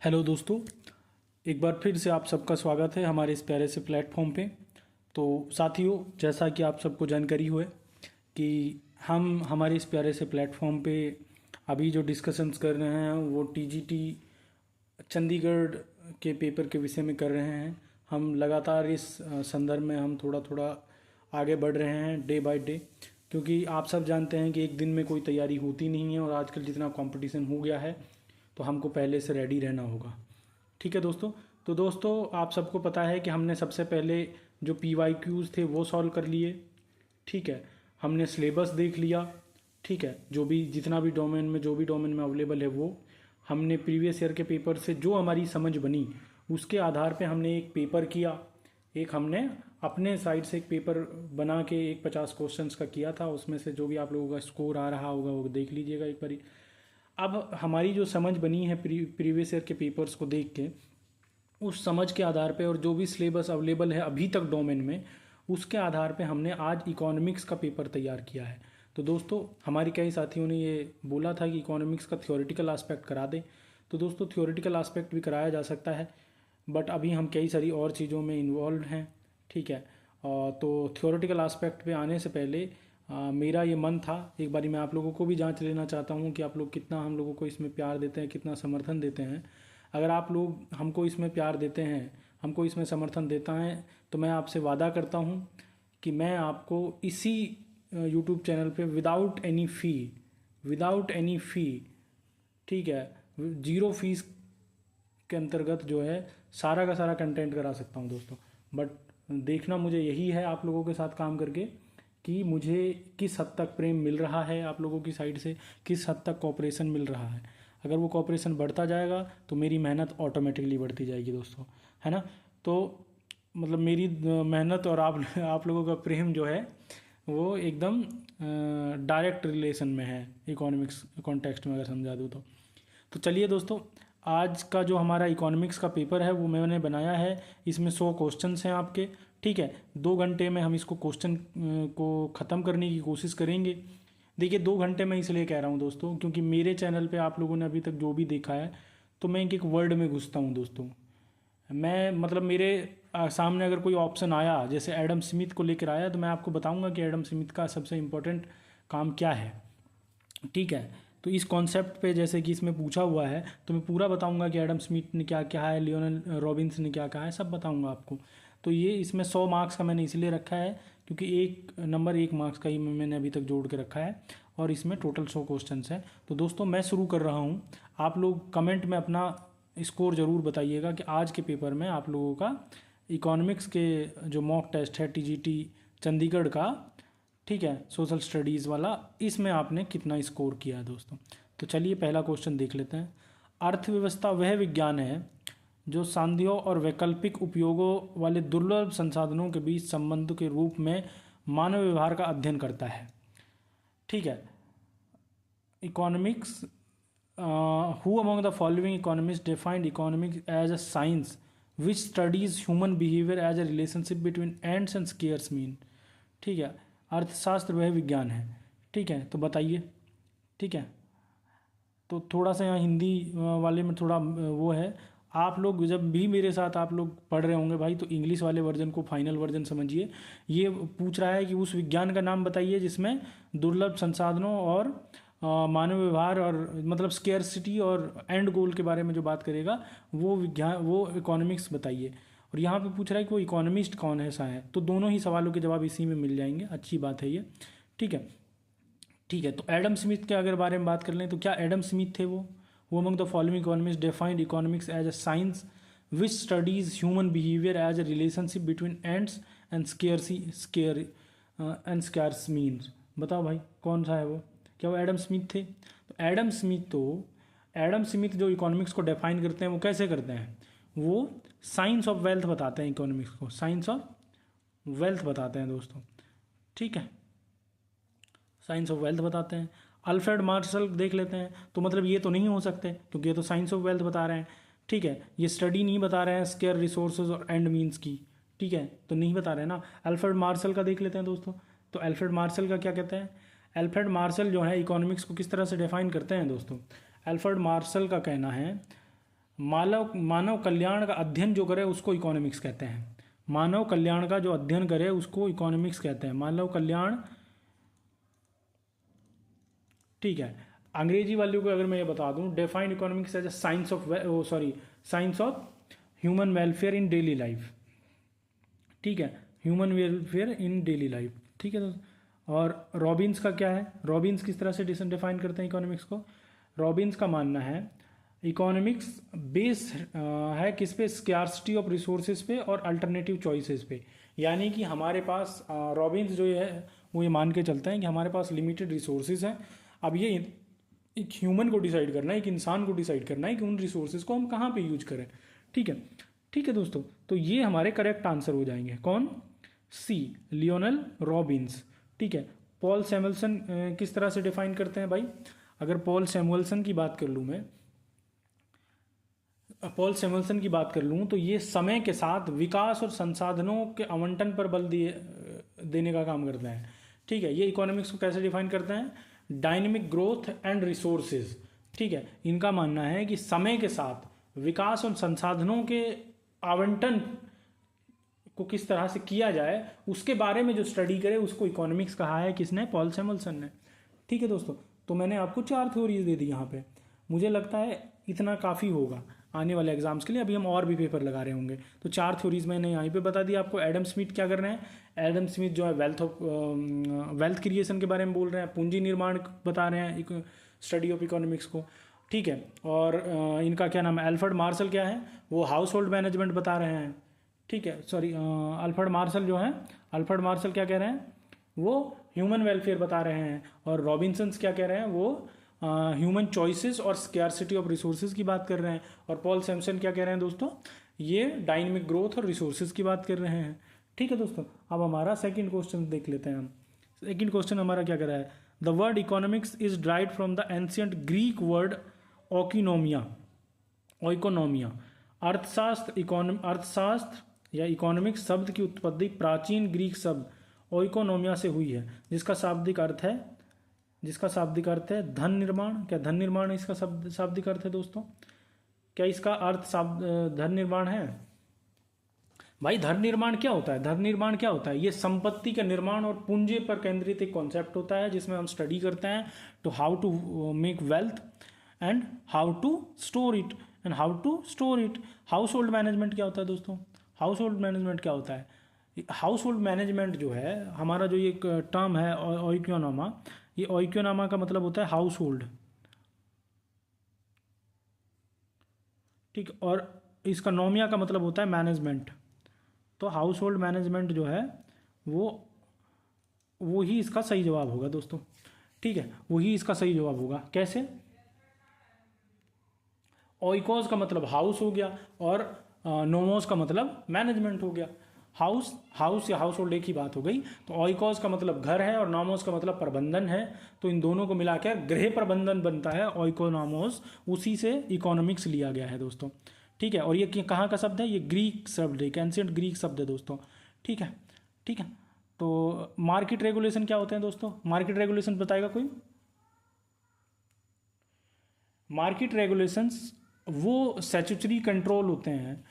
Hello दोस्तों, एक बार फिर से आप सबका स्वागत है हमारे इस प्यारे से प्लेटफॉर्म पे। तो साथियों, जैसा कि आप सबको जानकारी हो है कि हम हमारे इस प्यारे से प्लेटफॉर्म पे अभी जो डिस्कशंस कर रहे हैं वो टीजीटी चंडीगढ़ के पेपर के विषय में कर रहे हैं। हम लगातार इस संदर्भ में हम थोड़ा थोड़ा आगे बढ़ रहे हैं डे बाय डे, क्योंकि आप सब जानते हैं कि एक दिन में कोई तैयारी होती नहीं है और आजकल जितना कंपटीशन हो गया है तो हमको पहले से रेडी रहना होगा। ठीक है दोस्तों। तो दोस्तों, आप सबको पता है कि हमने सबसे पहले जो PYQs थे वो सॉल्व कर लिए। ठीक है, हमने सिलेबस देख लिया। ठीक है, जो भी जितना भी डोमेन में जो भी डोमेन में अवेलेबल है वो हमने प्रीवियस ईयर के पेपर से जो हमारी समझ बनी उसके आधार पे हमने एक पेपर किया। एक हमने अपने साइड से एक पेपर बना के एक 50 क्वेश्चंस का किया था। उसमें से जो भी आप लोगों का स्कोर आ रहा होगा वो देख लीजिएगा एक बारी। अब हमारी जो समझ बनी है प्रीवियस ईयर के पेपर्स को देख के, उस समझ के आधार पे और जो भी सिलेबस अवेलेबल है अभी तक डोमेन में, उसके आधार पे हमने आज इकोनॉमिक्स का पेपर तैयार किया है। तो दोस्तों, हमारे कई साथियों ने ये बोला था कि इकोनॉमिक्स का थ्योरेटिकल एस्पेक्ट करा दें। तो दोस्तों, थ्योरेटिकल एस्पेक्ट भी कराया जा सकता है, बट अभी हम कई सारी और चीज़ों में इन्वॉल्व हैं। ठीक है, तो थ्योरेटिकल एस्पेक्ट पे आने से पहले मेरा ये मन था, एक बारी मैं आप लोगों को भी जांच लेना चाहता हूँ कि आप लोग कितना हम लोगों को इसमें प्यार देते हैं, कितना समर्थन देते हैं। अगर आप लोग हमको इसमें प्यार देते हैं, हमको इसमें समर्थन देता है, तो मैं आपसे वादा करता हूँ कि मैं आपको इसी यूट्यूब चैनल पे विदाउट एनी फ़ी, ठीक है, जीरो फीस के अंतर्गत जो है सारा का सारा कंटेंट करा सकता हूँ दोस्तों। बट देखना मुझे यही है आप लोगों के साथ काम करके कि मुझे किस हद तक प्रेम मिल रहा है आप लोगों की साइड से, किस हद तक कोऑपरेशन मिल रहा है। अगर वो कोऑपरेशन बढ़ता जाएगा तो मेरी मेहनत ऑटोमेटिकली बढ़ती जाएगी दोस्तों, है ना। तो मतलब मेरी मेहनत और आप लोगों का प्रेम जो है वो एकदम डायरेक्ट रिलेशन में है इकोनॉमिक्स कॉन्टेक्स्ट में, अगर समझा दूँ तो चलिए दोस्तों, आज का जो हमारा इकोनॉमिक्स का पेपर है वो मैंने बनाया है। इसमें 100 क्वेश्चंस हैं आपके। ठीक है, 2 घंटे में हम इसको क्वेश्चन को ख़त्म करने की कोशिश करेंगे। देखिए, 2 घंटे मैं इसलिए कह रहा हूँ दोस्तों क्योंकि मेरे चैनल पे आप लोगों ने अभी तक जो भी देखा है तो मैं एक वर्ड में घुसता हूँ दोस्तों। मैं मतलब मेरे सामने अगर कोई ऑप्शन आया, जैसे एडम स्मिथ को लेकर आया, तो मैं आपको बताऊंगा कि एडम स्मिथ का सबसे इम्पोर्टेंट काम क्या है। ठीक है, तो इस कॉन्सेप्ट पे जैसे कि इसमें पूछा हुआ है तो मैं पूरा बताऊंगा कि एडम स्मिथ ने क्या कहा है, लियोनल रॉबिन्स ने क्या कहा है, सब बताऊंगा आपको। तो ये इसमें 100 मार्क्स का मैंने इसलिए रखा है क्योंकि एक नंबर 1 मार्क्स का ही मैंने अभी तक जोड़ के रखा है और इसमें टोटल 100 क्वेश्चन है। तो दोस्तों, मैं शुरू कर रहा हूँ। आप लोग कमेंट में अपना स्कोर ज़रूर बताइएगा कि आज के पेपर में आप लोगों का इकोनॉमिक्स के जो मॉक टेस्ट है TGT चंडीगढ़ का, ठीक है, सोशल स्टडीज़ वाला, इसमें आपने कितना स्कोर किया है दोस्तों। तो चलिए पहला क्वेश्चन देख लेते हैं। अर्थव्यवस्था वह विज्ञान है जो सांध्यों और वैकल्पिक उपयोगों वाले दुर्लभ संसाधनों के बीच संबंध के रूप में मानव व्यवहार का अध्ययन करता है। ठीक है, economics who among the following economist defined economics as a science which studies human behaviour as a relationship between ends and scarce means. ठीक है, अर्थशास्त्र वह विज्ञान है। ठीक है, तो बताइए। ठीक है, तो थोड़ा सा यहाँ हिंदी वाले में थोड़ा वो है। आप लोग जब भी मेरे साथ आप लोग पढ़ रहे होंगे भाई, तो इंग्लिश वाले वर्जन को फाइनल वर्जन समझिए। ये पूछ रहा है कि उस विज्ञान का नाम बताइए जिसमें दुर्लभ संसाधनों और मानव व्यवहार और मतलब स्केयरसिटी और एंड गोल के बारे में जो बात करेगा वो विज्ञान, वो इकोनॉमिक्स बताइए। और यहाँ पे पूछ रहा है कि वो इकोनॉमिस्ट कौन ऐसा है, तो दोनों ही सवालों के जवाब इसी में मिल जाएंगे। अच्छी बात है ये। ठीक है, ठीक है, तो एडम स्मिथ के अगर बारे में बात कर लें तो क्या एडम स्मिथ थे वो among the following economist defined economics as a science which studies human behaviour as a relationship between ends and scarce means. बताओ भाई कौन सा है वो, क्या वो एडम स्मिथ थे? तो एडम स्मिथ जो इकोनॉमिक्स को डिफाइन करते हैं वो कैसे करते हैं, वो साइंस ऑफ वेल्थ बताते हैं। इकोनॉमिक्स को साइंस ऑफ वेल्थ बताते हैं दोस्तों। ठीक है, साइंस ऑफ वेल्थ बताते हैं। अल्फ्रेड मार्शल देख लेते हैं, तो मतलब ये तो नहीं हो सकते क्योंकि ये तो साइंस ऑफ वेल्थ बता रहे हैं। ठीक है, ये स्टडी नहीं बता रहे हैं स्केयर रिसोर्सेज और एंड मीन्स की। ठीक है, तो नहीं बता रहे हैं ना। अल्फ्रेड मार्शल का देख लेते हैं दोस्तों, तो अल्फ्रेड मार्शल का क्या कहते हैं। अल्फ्रेड मार्शल जो है इकोनॉमिक्स को किस तरह से डिफाइन करते हैं दोस्तों। अल्फ्रेड मार्शल का कहना है मानव मानव कल्याण का अध्ययन जो करे उसको इकोनॉमिक्स कहते हैं। मानव कल्याण का जो अध्ययन करे उसको इकोनॉमिक्स कहते हैं, मानव कल्याण। ठीक है, अंग्रेजी वालों को अगर मैं ये बता दूं, define economics as a science of science of human welfare in daily life. ठीक है, human welfare in daily life. ठीक है दोस्तों। और रॉबिन्स का क्या है, रॉबिन्स किस तरह से डिफाइन करते हैं इकोनॉमिक्स को? रॉबिन्स का मानना है इकोनॉमिक्स बेस है किस पे, स्कार्सिटी ऑफ रिसोर्सेज पे और अल्टरनेटिव चॉइसेस पे। यानी कि हमारे पास रॉबिन्स जो है वो ये मान के चलते हैं कि हमारे पास लिमिटेड रिसोर्सेज हैं। अब ये एक ह्यूमन को डिसाइड करना है, एक इंसान को डिसाइड करना है कि उन रिसोर्सेज को हम कहाँ पे यूज करें। ठीक है, ठीक है दोस्तों। तो ये हमारे करेक्ट आंसर हो जाएंगे। कौन? सी, लियोनल रॉबिन्स। ठीक है। पॉल सैमुअल्सन किस तरह से डिफाइन करते हैं भाई? अगर पॉल सैमुअल्सन की बात कर लूँ मैं, पॉल सैमुअल्सन की बात कर लूँ तो ये समय के साथ विकास और संसाधनों के आवंटन पर बल देने का काम करते हैं। ठीक है, ये इकोनॉमिक्स को कैसे डिफाइन करते हैं? Dynamic growth and resources. ठीक है, इनका मानना है कि समय के साथ विकास और संसाधनों के आवंटन को किस तरह से किया जाए उसके बारे में जो स्टडी करे उसको इकोनॉमिक्स कहा है। किसने? पॉल सैमुअल्सन ने। ठीक है दोस्तों, तो मैंने आपको 4 थ्योरीज दे दी यहाँ पे। मुझे लगता है इतना काफ़ी होगा आने वाले एग्जाम्स के लिए। अभी हम और भी पेपर लगा रहे होंगे, तो 4 थ्योरीज मैंने यहीं पे बता दी आपको। एडम स्मिथ क्या कर रहे हैं? एडम स्मिथ जो है वेल्थ क्रिएशन के बारे में बोल रहे हैं, पूंजी निर्माण बता रहे हैं स्टडी ऑफ इकोनॉमिक्स को। ठीक है, और इनका क्या नाम है? अल्फ्रेड मार्शल क्या है? वो हाउस होल्ड मैनेजमेंट बता रहे हैं। ठीक है, सॉरी, अल्फ्रेड मार्शल जो है, अल्फ्रेड मार्शल क्या कह रहे हैं? वो ह्यूमन वेलफेयर बता रहे हैं। और रॉबिन्सन्स क्या कह रहे हैं? वो ह्यूमन चॉइसेस और स्कैर्सिटी ऑफ रिसोर्सेज की बात कर रहे हैं। और पॉल सैमसन क्या कह रहे हैं दोस्तों? ये डायनेमिक ग्रोथ और रिसोर्सेज की बात कर रहे हैं। ठीक है दोस्तों, अब हमारा सेकंड क्वेश्चन देख लेते हैं हम। सेकंड क्वेश्चन हमारा क्या कर रहा है? The word economics is drive from the ancient Greek word oikonomia. Oikonomia. अर्थशास्त्र या इकोनॉमिक्स शब्द की उत्पत्ति प्राचीन ग्रीक शब्द ओइकोनोमिया से हुई है, जिसका शाब्दिक अर्थ है धन निर्माण। क्या धन निर्माण इसका शाब्दिक अर्थ है दोस्तों? क्या इसका अर्थ धन निर्माण है? भाई धन निर्माण क्या होता है? धन निर्माण क्या होता है? ये संपत्ति का निर्माण और पूंजी पर केंद्रित एक कॉन्सेप्ट होता है जिसमें हम स्टडी करते हैं to how to make wealth and how to store it household management क्या होता है दोस्तों? हाउस होल्ड मैनेजमेंट क्या होता है? हाउस होल्ड मैनेजमेंट जो है हमारा, जो एक टर्म है ओइकोनोमा, ये ओइकोनोमा का मतलब होता है हाउस होल्ड। ठीक, और इसका नोमिया का मतलब होता है मैनेजमेंट। तो हाउस होल्ड मैनेजमेंट जो है वो ही इसका सही जवाब होगा दोस्तों। ठीक है, वही इसका सही जवाब होगा। कैसे? ओइकोस का मतलब हाउस हो गया और नोमोस का मतलब मैनेजमेंट हो गया। हाउस या हाउस होल्ड एक ही बात हो गई। तो ओइकोस का मतलब घर है और नोमोस का मतलब प्रबंधन है, तो इन दोनों को मिलाकर गृह प्रबंधन बनता है ओइकोनोमोस। उसी से इकोनॉमिक्स लिया गया है दोस्तों। ठीक है, और ये कहाँ का शब्द है? ये ग्रीक शब्द है, एंशिएंट ग्रीक शब्द है दोस्तों। ठीक है, ठीक है। तो मार्केट रेगुलेशन क्या होते हैं दोस्तों? मार्केट रेगुलेशन बताएगा कोई? मार्केट रेगुलेशंस वो स्टैट्यूटरी कंट्रोल होते हैं,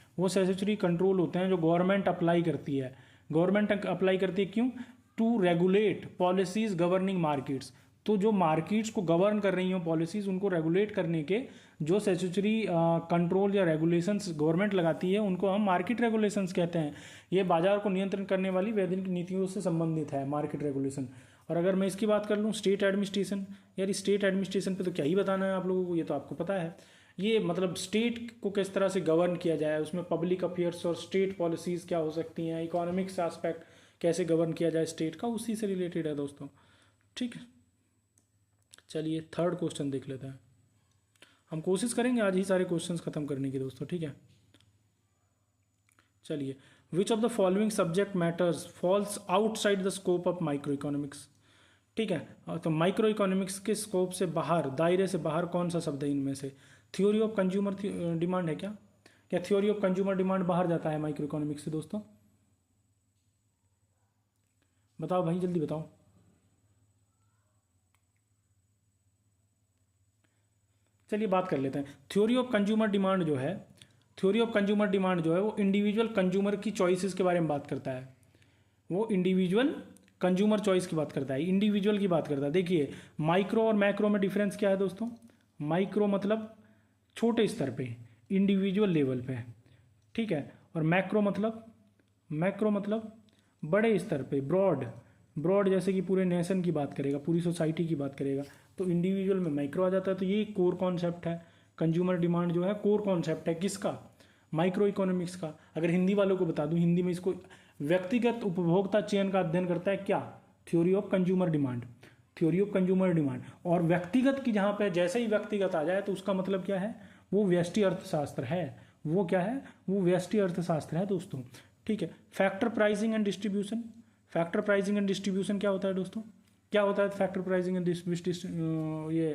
जो गवर्नमेंट अप्लाई करती है। गवर्नमेंट अप्लाई करती है क्यों? To regulate policies governing markets. तो जो मार्केट्स को गवर्न कर रही हो पॉलिसीज, उनको रेगुलेट करने के जो स्टैट्यूटरी कंट्रोल या रेगुलेशंस गवर्नमेंट लगाती है उनको हम मार्केट रेगुलेशंस कहते हैं। ये बाजार को नियंत्रण करने वाली वैधानिक नीतियों से संबंधित है मार्केट रेगुलेशन। और अगर मैं इसकी बात कर लूँ स्टेट एडमिनिस्ट्रेशन, यार स्टेट एडमिनिस्ट्रेशन पे तो क्या ही बताना है आप लोगों को, ये तो आपको पता है। ये मतलब स्टेट को किस तरह से गवर्न किया जाए, उसमें पब्लिक अफेयर्स और स्टेट पॉलिसीज़ क्या हो सकती हैं, इकोनॉमिक्स एस्पेक्ट कैसे गवर्न किया जाए स्टेट का, उसी से रिलेटेड है दोस्तों। ठीक है, चलिए थर्ड क्वेश्चन देख लेते हैं। हम कोशिश करेंगे आज ही सारे क्वेश्चंस खत्म करने की दोस्तों। ठीक है, चलिए। Which of the following subject matters falls outside the scope of microeconomics. ठीक है, तो माइक्रो इकोनॉमिक्स के स्कोप से बाहर, दायरे से बाहर कौन सा शब्द है इनमें से? थ्योरी ऑफ कंज्यूमर डिमांड है क्या? क्या थ्योरी ऑफ कंज्यूमर डिमांड बाहर जाता है माइक्रो इकोनॉमिक्स से दोस्तों? बताओ भाई, जल्दी बताओ। चलिए बात कर लेते हैं। थ्योरी ऑफ कंज्यूमर डिमांड जो है, थ्योरी ऑफ कंज्यूमर डिमांड जो है वो इंडिविजुअल कंज्यूमर की चॉइसेस के बारे में बात करता है। वो इंडिविजुअल कंज्यूमर चॉइस की बात करता है, इंडिविजुअल की बात करता है। देखिए माइक्रो और मैक्रो में डिफरेंस क्या है दोस्तों। माइक्रो मतलब छोटे स्तर पे, इंडिविजुअल लेवल पे, ठीक है। और मैक्रो मतलब बड़े स्तर पे, ब्रॉड जैसे कि पूरे नेशन की बात करेगा, पूरी सोसाइटी की बात करेगा, तो इंडिविजुअल में माइक्रो आ जाता है। तो ये कोर कॉन्सेप्ट है, कंज्यूमर डिमांड जो है कोर कॉन्सेप्ट है किसका, माइक्रो इकोनॉमिक्स का। अगर हिंदी वालों को बता दूं, हिंदी में इसको व्यक्तिगत उपभोक्ता चयन का अध्ययन करता है क्या, theory of consumer demand, theory of consumer demand. और व्यक्तिगत की जहां पे जैसे ही व्यक्तिगत आ जाए तो उसका मतलब क्या है, वो व्यष्टि अर्थशास्त्र है। वो क्या है, वो व्यष्टि अर्थशास्त्र है दोस्तों, ठीक है। Factor pricing and distribution, factor pricing and distribution क्या होता है दोस्तों, क्या होता है फैक्टर प्राइसिंग एंड ये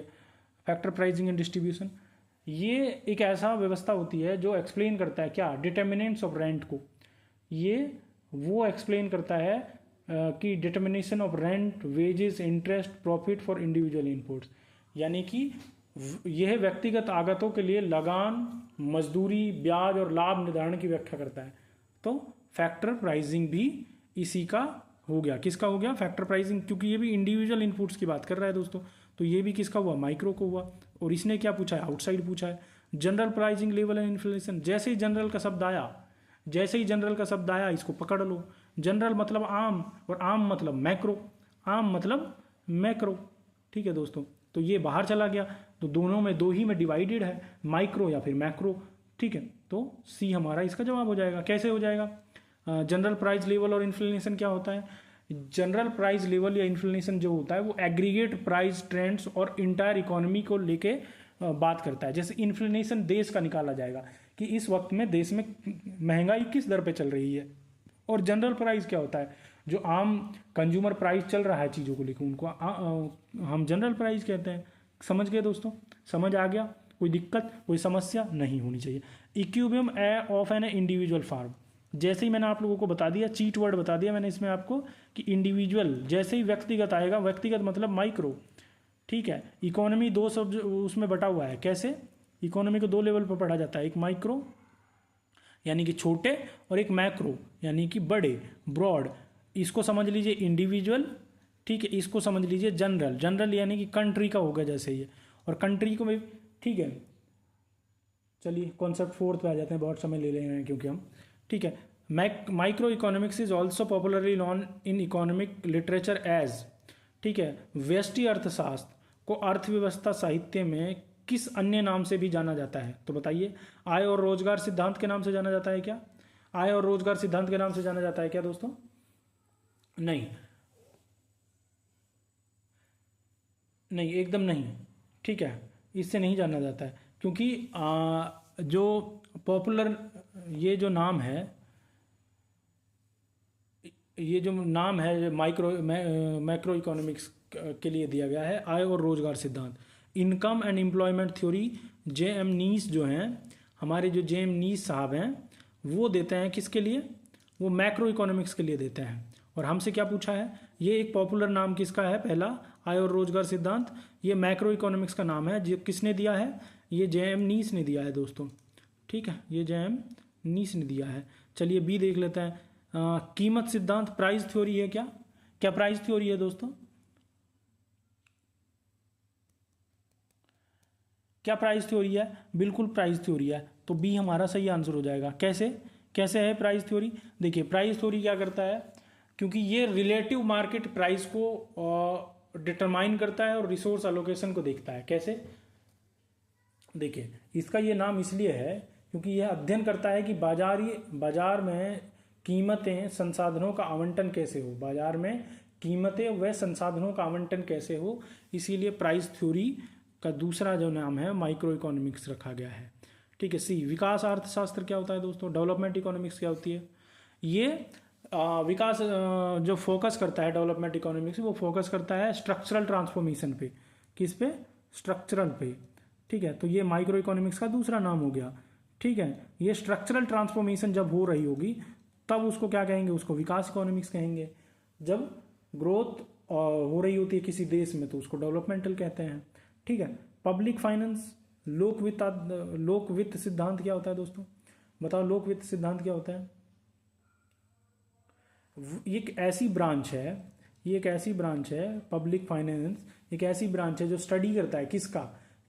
फैक्टर प्राइसिंग एंड डिस्ट्रीब्यूशन, ये एक ऐसा व्यवस्था होती है जो एक्सप्लेन करता है क्या, डिटर्मिनेंट्स ऑफ रेंट को। ये वो एक्सप्लेन करता है कि determination of rent, wages, interest, profit for individual inputs, यानी कि यह व्यक्तिगत आगतों के लिए लगान, मजदूरी, ब्याज और लाभ निर्धारण की व्याख्या करता है। तो फैक्टर प्राइसिंग भी इसी का हो गया, किसका हो गया, फैक्टर प्राइसिंग, क्योंकि ये भी इंडिविजुअल इनपुट्स की बात कर रहा है दोस्तों। तो ये भी किसका हुआ, माइक्रो को हुआ। और इसने क्या पूछा है, आउटसाइड पूछा है। General pricing level and inflation, जैसे ही जनरल का शब्द आया, जैसे ही जनरल का शब्द आया इसको पकड़ लो। जनरल मतलब आम, और आम मतलब मैक्रो, आम मतलब मैक्रो, ठीक है दोस्तों। तो ये बाहर चला गया, तो दोनों में, दो ही में डिवाइडेड है, माइक्रो या फिर मैक्रो, ठीक है। तो सी हमारा इसका जवाब हो जाएगा। कैसे हो जाएगा, जनरल प्राइस लेवल और इन्फ्लेशन क्या होता है, जनरल प्राइस लेवल या इन्फ्लेशन जो होता है वो एग्रीगेट प्राइस ट्रेंड्स और इंटायर इकोनॉमी को लेके बात करता है। जैसे इन्फ्लेशन देश का निकाला जाएगा कि इस वक्त में देश में महंगाई किस दर पे चल रही है, और जनरल प्राइस क्या होता है, जो आम कंज्यूमर प्राइस चल रहा है चीज़ों को लेकर, उनको हम जनरल प्राइस कहते हैं। समझ गए दोस्तों, समझ आ गया, कोई दिक्कत, कोई समस्या नहीं होनी चाहिए। Equilibrium of an individual firm, जैसे ही मैंने आप लोगों को बता दिया, चीट वर्ड बता दिया मैंने इसमें आपको कि इंडिविजुअल, जैसे ही व्यक्तिगत आएगा, व्यक्तिगत मतलब माइक्रो, ठीक है। इकोनॉमी दो शब्द उसमें बटा हुआ है, कैसे, इकोनॉमी को दो लेवल पर पढ़ा जाता है, एक माइक्रो यानी कि छोटे, और एक मैक्रो यानी कि बड़े, ब्रॉड। इसको समझ लीजिए इंडिविजुअल, ठीक है। इसको समझ लीजिए जनरल, जनरल यानी कि कंट्री का होगा जैसे ये, और कंट्री को भी, ठीक है। चलिए कॉन्सेप्ट फोर्थ पे आ जाते हैं, बहुत समय ले रहे हैं क्योंकि हम, ठीक है। Microeconomics is also popularly known in economic literature as, ठीक है। व्यष्टि अर्थशास्त्र को अर्थव्यवस्था साहित्य में किस अन्य नाम से भी जाना जाता है, तो बताइए। आय और रोजगार सिद्धांत के नाम से जाना जाता है क्या, आय और रोजगार सिद्धांत के नाम से जाना जाता है क्या दोस्तों, नहीं, नहीं, एकदम नहीं, ठीक है। इससे नहीं जाना जाता है, क्योंकि जो पॉपुलर ये जो नाम है, ये जो नाम है मैक्रो इकोनॉमिक्स के लिए दिया गया है, आय और रोजगार सिद्धांत। Income and employment theory J. M जो हैं, हमारे जो जे.एम. नीस साहब हैं, वो देते हैं किसके लिए, वो मैक्रो इकोनॉमिक्स के लिए देते हैं। और हमसे क्या पूछा है, ये एक पॉपुलर नाम किसका है, पहला आय और रोजगार सिद्धांत, ये मैक्रो इकोनॉमिक्स का नाम है, जो किसने दिया है, ये जे.एम. नीस ने दिया है दोस्तों, ठीक है। ये जे.एम. नीस ने दिया है। चलिए बी देख लेते हैं। कीमत सिद्धांत, प्राइस थ्योरी है क्या, क्या प्राइस थ्योरी है दोस्तों, क्या प्राइस थ्योरी है, बिल्कुल प्राइस थ्योरी है। तो बी हमारा सही आंसर हो जाएगा। कैसे, कैसे है प्राइस थ्योरी, देखिए प्राइस थ्योरी क्या करता है, क्योंकि ये रिलेटिव मार्केट प्राइस को डिटरमाइन करता है और रिसोर्स एलोकेशन को देखता है। कैसे, देखिए इसका ये नाम इसलिए है क्योंकि यह अध्ययन करता है कि बाजार में कीमतें, संसाधनों का आवंटन कैसे हो, बाजार में कीमतें व संसाधनों का आवंटन कैसे हो, इसीलिए प्राइस थ्योरी का दूसरा जो नाम है माइक्रो इकोनॉमिक्स रखा गया है, ठीक है। सी विकास अर्थशास्त्र क्या होता है दोस्तों, डेवलपमेंट इकोनॉमिक्स क्या होती है, ये विकास जो फोकस करता है डेवलपमेंट इकोनॉमिक्स, वो फोकस करता है स्ट्रक्चरल ट्रांसफॉर्मेशन पे, किस पे, स्ट्रक्चरल पे, ठीक है। तो ये माइक्रो इकोनॉमिक्स का दूसरा नाम हो गया, ठीक है। ये स्ट्रक्चरल ट्रांसफॉर्मेशन जब हो रही होगी तब उसको क्या कहेंगे, उसको विकास इकोनॉमिक्स कहेंगे। जब ग्रोथ हो रही होती है किसी देश में तो उसको डेवलपमेंटल कहते हैं, ठीक है। पब्लिक फाइनेंस, लोक वित्त सिद्धांत क्या होता है दोस्तों? बताओ, लोक वित्त सिद्धांत क्या होता है? ये एक ऐसी ब्रांच है पब्लिक फाइनेंस, एक ऐसी ब्रांच है जो स्टडी करता है किसका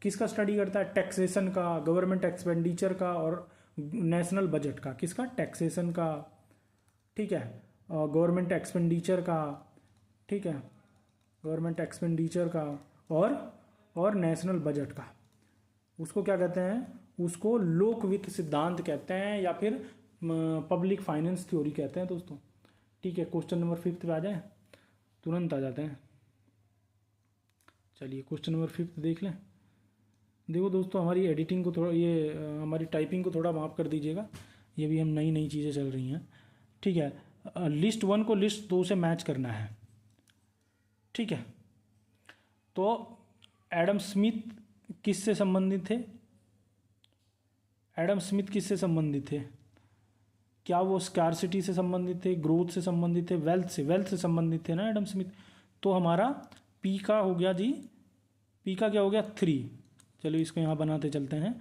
किसका स्टडी करता है? टैक्सेशन का, गवर्नमेंट एक्सपेंडिचर का और नेशनल बजट का। किसका? टैक्सेशन का, ठीक है, गवर्नमेंट एक्सपेंडिचर का, ठीक है, गवर्नमेंट एक्सपेंडिचर का और नेशनल बजट का। उसको क्या कहते हैं? उसको लोक वित्त सिद्धांत कहते हैं या फिर पब्लिक फाइनेंस थ्योरी कहते हैं दोस्तों। ठीक है, क्वेश्चन नंबर 5 पे आ जाए, तुरंत आ जाते हैं। चलिए क्वेश्चन नंबर 5 देख लें। देखो दोस्तों, हमारी एडिटिंग को थोड़ा, ये हमारी टाइपिंग को थोड़ा माफ़ कर दीजिएगा, ये भी हम नई नई चीज़ें चल रही हैं। ठीक है, लिस्ट 1 को लिस्ट 2 से मैच करना है। ठीक है, तो एडम स्मिथ किससे संबंधित थे? एडम स्मिथ किससे संबंधित थे? क्या वो स्कार्सिटी से संबंधित थे, ग्रोथ से संबंधित थे, वेल्थ से संबंधित थे ना एडम स्मिथ? तो हमारा पी का हो गया जी, पी का क्या हो गया? 3। चलो इसको यहाँ बनाते चलते हैं।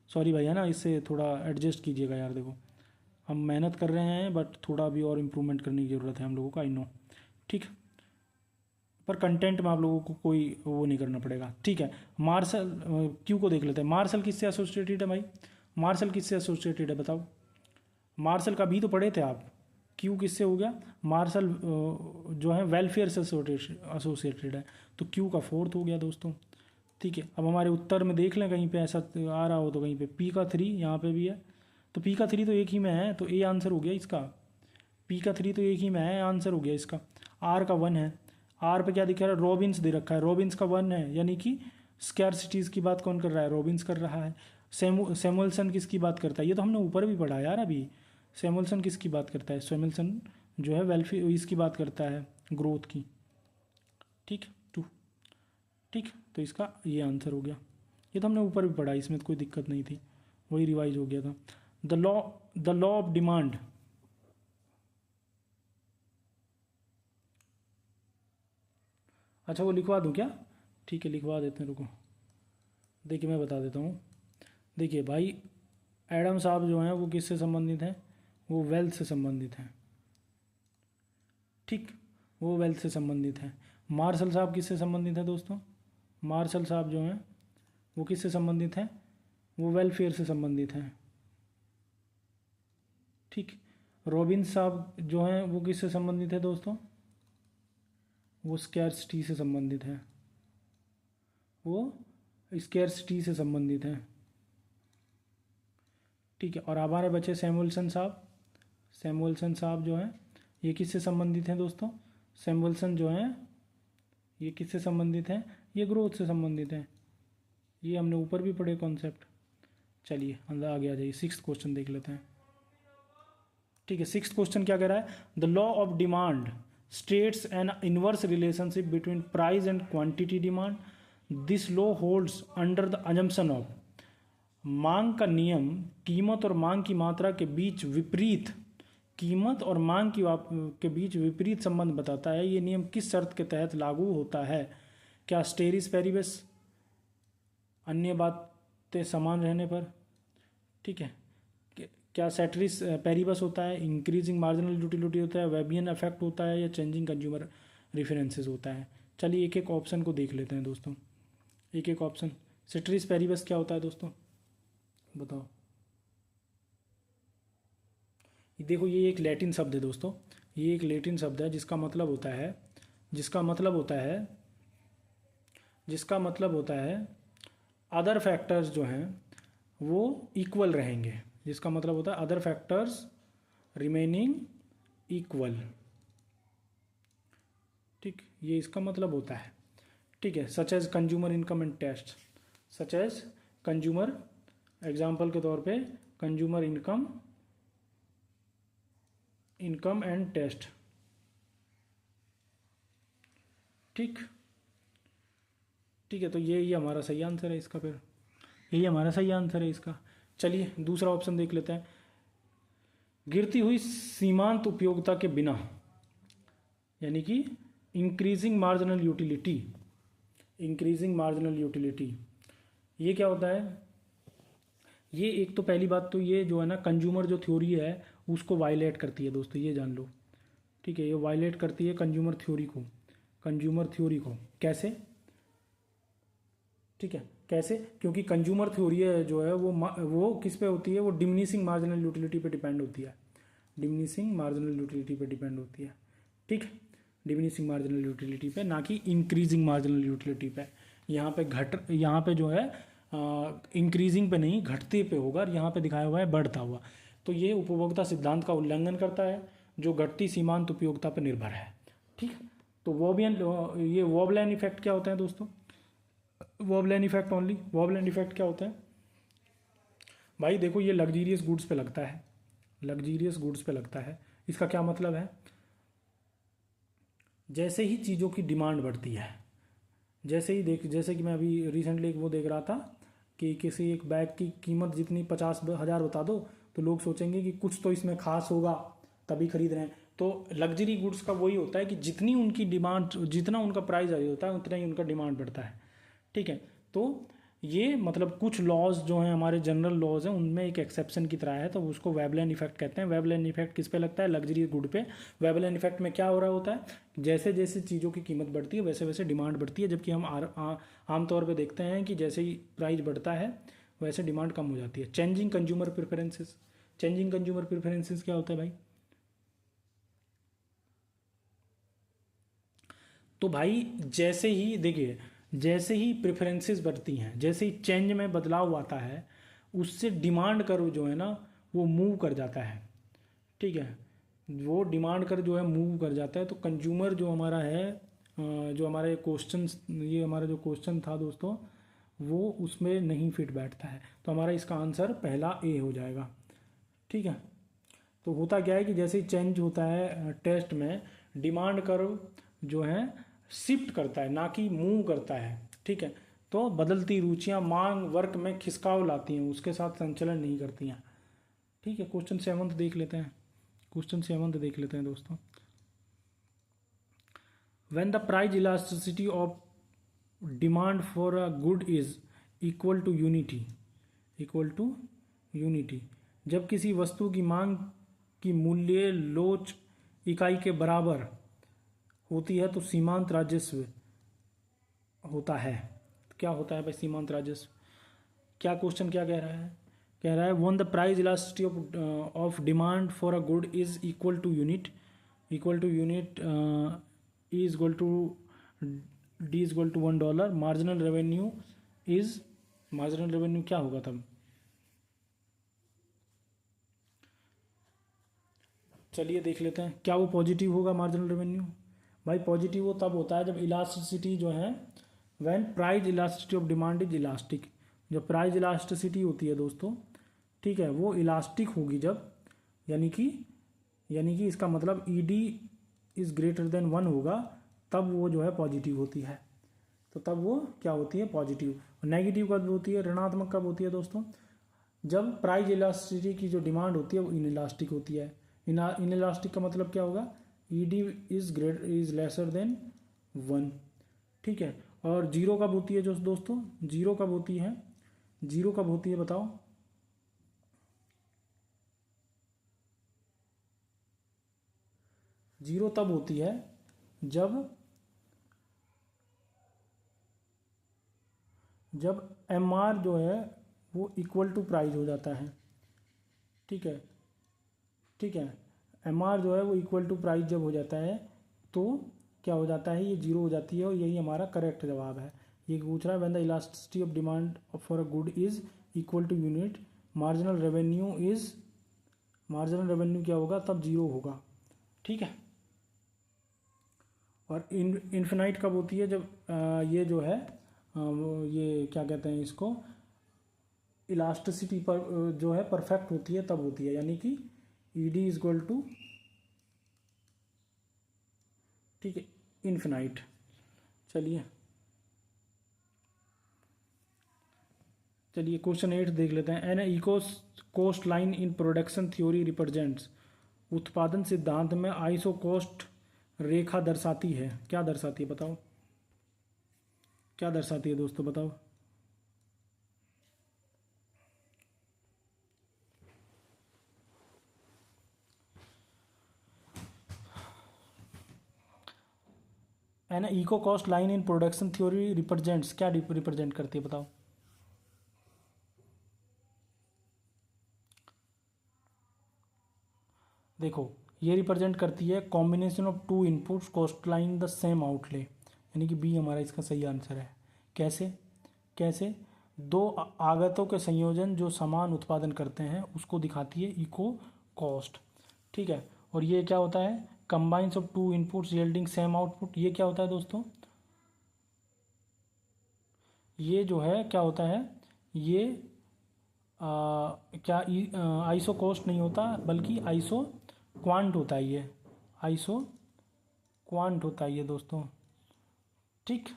सॉरी भाई, है ना, इससे थोड़ा एडजस्ट कीजिएगा यार। देखो हम मेहनत कर रहे हैं बट थोड़ा भी और इम्प्रूवमेंट करने की ज़रूरत है हम लोगों का, आई नो। ठीक, पर कंटेंट में आप लोगों को कोई वो नहीं करना पड़ेगा। ठीक है, मार्शल, क्यू को देख लेते हैं। मार्शल किससे एसोसिएटेड है भाई? मार्शल किससे एसोसिएटेड है बताओ? मार्शल का भी तो पढ़े थे आप। क्यू किससे हो गया? मार्शल जो है वेलफेयर से एसोसिएटेड है, तो क्यू का 4th हो गया दोस्तों। ठीक है, अब हमारे उत्तर में देख लें कहीं पे ऐसा आ रहा हो तो कहीं पे पी का 3 यहाँ पे भी है, तो पी का 3 तो एक ही में है, तो ए आंसर हो गया इसका। पी का 3 तो एक ही में है, आंसर हो गया इसका। आर का 1 है, आर पे क्या दिख रहा है? रॉबिन्स दे रखा है, रॉबिन्स का 1 है, यानी कि स्कैरसिटीज़ की बात कौन कर रहा है? रॉबिन्स कर रहा है। सैमुअल्सन किसकी बात करता है? ये तो हमने ऊपर भी पढ़ा यार अभी। सैमुअल्सन किसकी बात करता है? सैमुअल्सन जो है वेलफेयर इसकी बात करता है, ग्रोथ की। ठीक, 2। ठीक, तो इसका ये आंसर हो गया। ये तो हमने ऊपर भी पढ़ा, इसमें तो कोई दिक्कत नहीं थी, वही रिवाइज हो गया था। द लॉ ऑफ डिमांड, अच्छा वो लिखवा दूँ क्या? ठीक है, लिखवा देते हैं, रुको। देखिए मैं बता देता हूँ। देखिए भाई, एडम साहब जो हैं वो किससे संबंधित हैं? वो वेल्थ से संबंधित हैं। ठीक, वो वेल्थ से संबंधित हैं। मार्शल साहब किससे संबंधित हैं दोस्तों? मार्शल साहब जो हैं वो किससे संबंधित हैं? वो वेलफेयर से संबंधित हैं। ठीक, रॉबिन्स साहब जो हैं वो किससे संबंधित है दोस्तों? वो स्कैर्सिटी से संबंधित है, वो स्कैर्सिटी से संबंधित है। ठीक है, और हमारे बचे सैमुअल्सन साहब। सैमुअल्सन साहब जो हैं ये किससे संबंधित हैं दोस्तों? सैमुअल्सन जो हैं ये किससे संबंधित हैं? ये ग्रोथ से संबंधित हैं। ये हमने ऊपर भी पढ़े कॉन्सेप्ट। चलिए अंदर आगे आ जाइए, 6th क्वेश्चन देख लेते हैं। ठीक है, 6th क्वेश्चन क्या कह रहा है? The law of demand states N inverse relationship between price and quantity demand. This law holds under the assumption of, मांग का नियम कीमत और मांग की मात्रा के बीच विपरीत, कीमत और मांग के बीच विपरीत संबंध बताता है। ये नियम किस शर्त के तहत लागू होता है? क्या स्टेरिस पेरिबस, अन्य बातें समान रहने पर? ठीक है, क्या सेटरिस पेरिबस होता है, इंक्रीजिंग मार्जिनल यूटिलिटी होता है, वेबियन इफेक्ट होता है, या चेंजिंग कंज्यूमर रेफरेंसेस होता है? चलिए एक एक ऑप्शन को देख लेते हैं दोस्तों, एक एक ऑप्शन। सेटरिस पेरिबस क्या होता है दोस्तों, बताओ? देखो ये एक लैटिन शब्द है दोस्तों, ये एक लैटिन शब्द है जिसका मतलब होता है, जिसका मतलब होता है अदर फैक्टर्स जो हैं वो इक्वल रहेंगे। जिसका मतलब होता है अदर फैक्टर्स रिमेनिंग इक्वल। ठीक, ये इसका मतलब होता है। ठीक है, such as consumer income and taste, such as consumer, example के तौर पे कंज्यूमर इनकम एंड टेस्ट। ठीक, ठीक है, तो ये हमारा सही आंसर है इसका, फिर यही हमारा सही आंसर है इसका। चलिए दूसरा ऑप्शन देख लेते हैं। गिरती हुई सीमांत उपयोगिता के बिना, यानी कि increasing marginal utility, increasing marginal utility, ये क्या होता है? ये एक तो पहली बात तो ये जो है ना कंज्यूमर जो थ्योरी है उसको वायलेट करती है दोस्तों, ये जान लो। ठीक है, ये वायलेट करती है कंज्यूमर थ्योरी को। कंज्यूमर थ्योरी को कैसे? ठीक है, कैसे? क्योंकि कंज्यूमर थ्योरी है जो है वो किस पे होती है? वो डिमिनिशिंग मार्जिनल यूटिलिटी पे डिपेंड होती है। डिमिनिशिंग मार्जिनल यूटिलिटी पे डिपेंड होती है। ठीक है, डिमिनिशिंग मार्जिनल यूटिलिटी पे, ना कि इंक्रीजिंग मार्जिनल यूटिलिटी पे। यहाँ पे जो है इंक्रीजिंग पे नहीं, घटते पे होगा, और यहाँ पे दिखाया हुआ है बढ़ता हुआ। तो ये उपभोक्ता सिद्धांत का उल्लंघन करता है जो घटती सीमांत उपयोगिता पर निर्भर है। ठीक है, तो वॉबियन ये वॉबलैंड इफेक्ट क्या होता है दोस्तों? वॉबलैंड इफेक्ट ओनली। वॉबलैंड इफेक्ट क्या होता है भाई? देखो, ये लग्जीरियस गुड्स पे लगता है। लग्जीरियस गुड्स पे लगता है। इसका क्या मतलब है? जैसे ही चीज़ों की डिमांड बढ़ती है, जैसे कि मैं अभी रिसेंटली एक वो देख रहा था कि किसी एक बैग की कीमत जितनी 50,000 बता दो तो लोग सोचेंगे कि कुछ तो इसमें खास होगा, तभी खरीद रहे हैं। तो लग्जरी गुड्स का वही होता है कि जितनी उनकी डिमांड, जितना उनका प्राइस हाई होता है उतना ही उनका डिमांड बढ़ता है। ठीक है, तो ये मतलब कुछ लॉज जो हैं हमारे जनरल लॉज हैं उनमें एक एक्सेप्शन की तरह है, तो उसको वेबलैंड इफेक्ट कहते हैं। वेबलैंड इफेक्ट किस पे लगता है? लग्जरी गुड पे। वेबलैंड इफेक्ट में क्या हो रहा होता है? जैसे जैसे चीज़ों की कीमत बढ़ती है वैसे वैसे डिमांड बढ़ती है, जबकि हम आमतौर पर देखते हैं कि जैसे ही प्राइस बढ़ता है वैसे डिमांड कम हो जाती है। Changing consumer preferences. Changing consumer preferences क्या होता है भाई? तो भाई जैसे ही देखिए, जैसे ही प्रेफरेंसेस बढ़ती हैं, जैसे ही चेंज में बदलाव आता है, उससे डिमांड कर्व जो है ना वो मूव कर जाता है। ठीक है, वो डिमांड कर जो है मूव कर जाता है। तो कंज्यूमर जो हमारा है, जो हमारे क्वेश्चन, ये हमारा जो क्वेश्चन था दोस्तों, वो उसमें नहीं फिट बैठता है। तो हमारा इसका आंसर पहला ए हो जाएगा। ठीक है, तो होता क्या है कि जैसे ही चेंज होता है टेस्ट में, डिमांड कर्व जो है शिफ्ट करता है, ना कि मूव करता है। ठीक है, तो बदलती रुचियां मांग वर्क में खिसकाव लाती हैं, उसके साथ संचलन नहीं करती हैं। ठीक है, क्वेश्चन 7 देख लेते हैं। क्वेश्चन 7 देख लेते हैं दोस्तों। When the price elasticity of demand for a good is equal to unity, equal to unity, जब किसी वस्तु की मांग की मूल्य लोच इकाई के बराबर होती है तो सीमांत राजस्व होता है। क्या होता है भाई सीमांत राजस्व? क्या क्वेश्चन क्या कह रहा है? कह रहा है when the price elasticity of demand for a good is equal to unit, equal to unit E is equal to D is equal to $1। Marginal revenue is, marginal revenue क्या होगा तब? चलिए देख लेते हैं। क्या वो पॉजिटिव होगा मार्जिनल रेवेन्यू? भाई पॉजिटिव वो तब होता है जब इलास्टिसिटी जो है, when price elasticity of demand is elastic. जब प्राइस इलास्टिसिटी होती है दोस्तों, ठीक है, वो इलास्टिक होगी जब, यानी कि इसका मतलब ई डी इज ग्रेटर देन 1 होगा, तब वो जो है पॉजिटिव होती है। तो तब वो क्या होती है? पॉजिटिव। नेगेटिव कब होती है? ऋणात्मक कब होती है दोस्तों? जब प्राइस इलास्टिसिटी की जो डिमांड होती है वो इनइलास्टिक होती है। इनइलास्टिक का मतलब क्या होगा? ई डी इज लेसर देन 1। ठीक है, और जीरो कब होती है जो दोस्तों? जीरो कब होती है? जीरो कब होती है बताओ? जीरो तब होती है जब एम आर जो है वो इक्वल टू प्राइस हो जाता है। ठीक है, ठीक है, एम आर जो है वो इक्वल टू प्राइस जब हो जाता है तो क्या हो जाता है? ये जीरो हो जाती है, और यही हमारा करेक्ट जवाब है। ये पूछ रहा है when the elasticity of demand for a good is equal to unit, marginal revenue is, marginal revenue क्या होगा? तब जीरो होगा। ठीक है, और इन्फिनाइट कब होती है? जब ये जो है ये क्या कहते हैं इसको, इलास्टिसिटी पर जो है परफेक्ट होती है तब होती है, यानी कि E D is equal to, ठीक है, इन्फिनाइट। चलिए चलिए क्वेश्चन 8 देख लेते हैं। An isocost line in production theory represents, उत्पादन सिद्धांत में आइसो कोस्ट रेखा दर्शाती है। क्या दर्शाती है बताओ? क्या दर्शाती है दोस्तों बताओ? An isocost line in production theory represents, क्या रिप्रेजेंट करती है बताओ। देखो ये रिप्रेजेंट करती है combination of two inputs cost line the same outlay, यानी कि बी हमारा इसका सही आंसर है। कैसे कैसे दो आगतों के संयोजन जो समान उत्पादन करते हैं उसको दिखाती है इको कॉस्ट। ठीक है, और ये क्या होता है, combines of two inputs yielding same output, ये क्या होता है दोस्तों, ये जो है क्या होता है, ये क्या आइसो कॉस्ट नहीं होता बल्कि आइसो क्वांट होता है, ये आइसो क्वांट होता है ये दोस्तों। ठीक,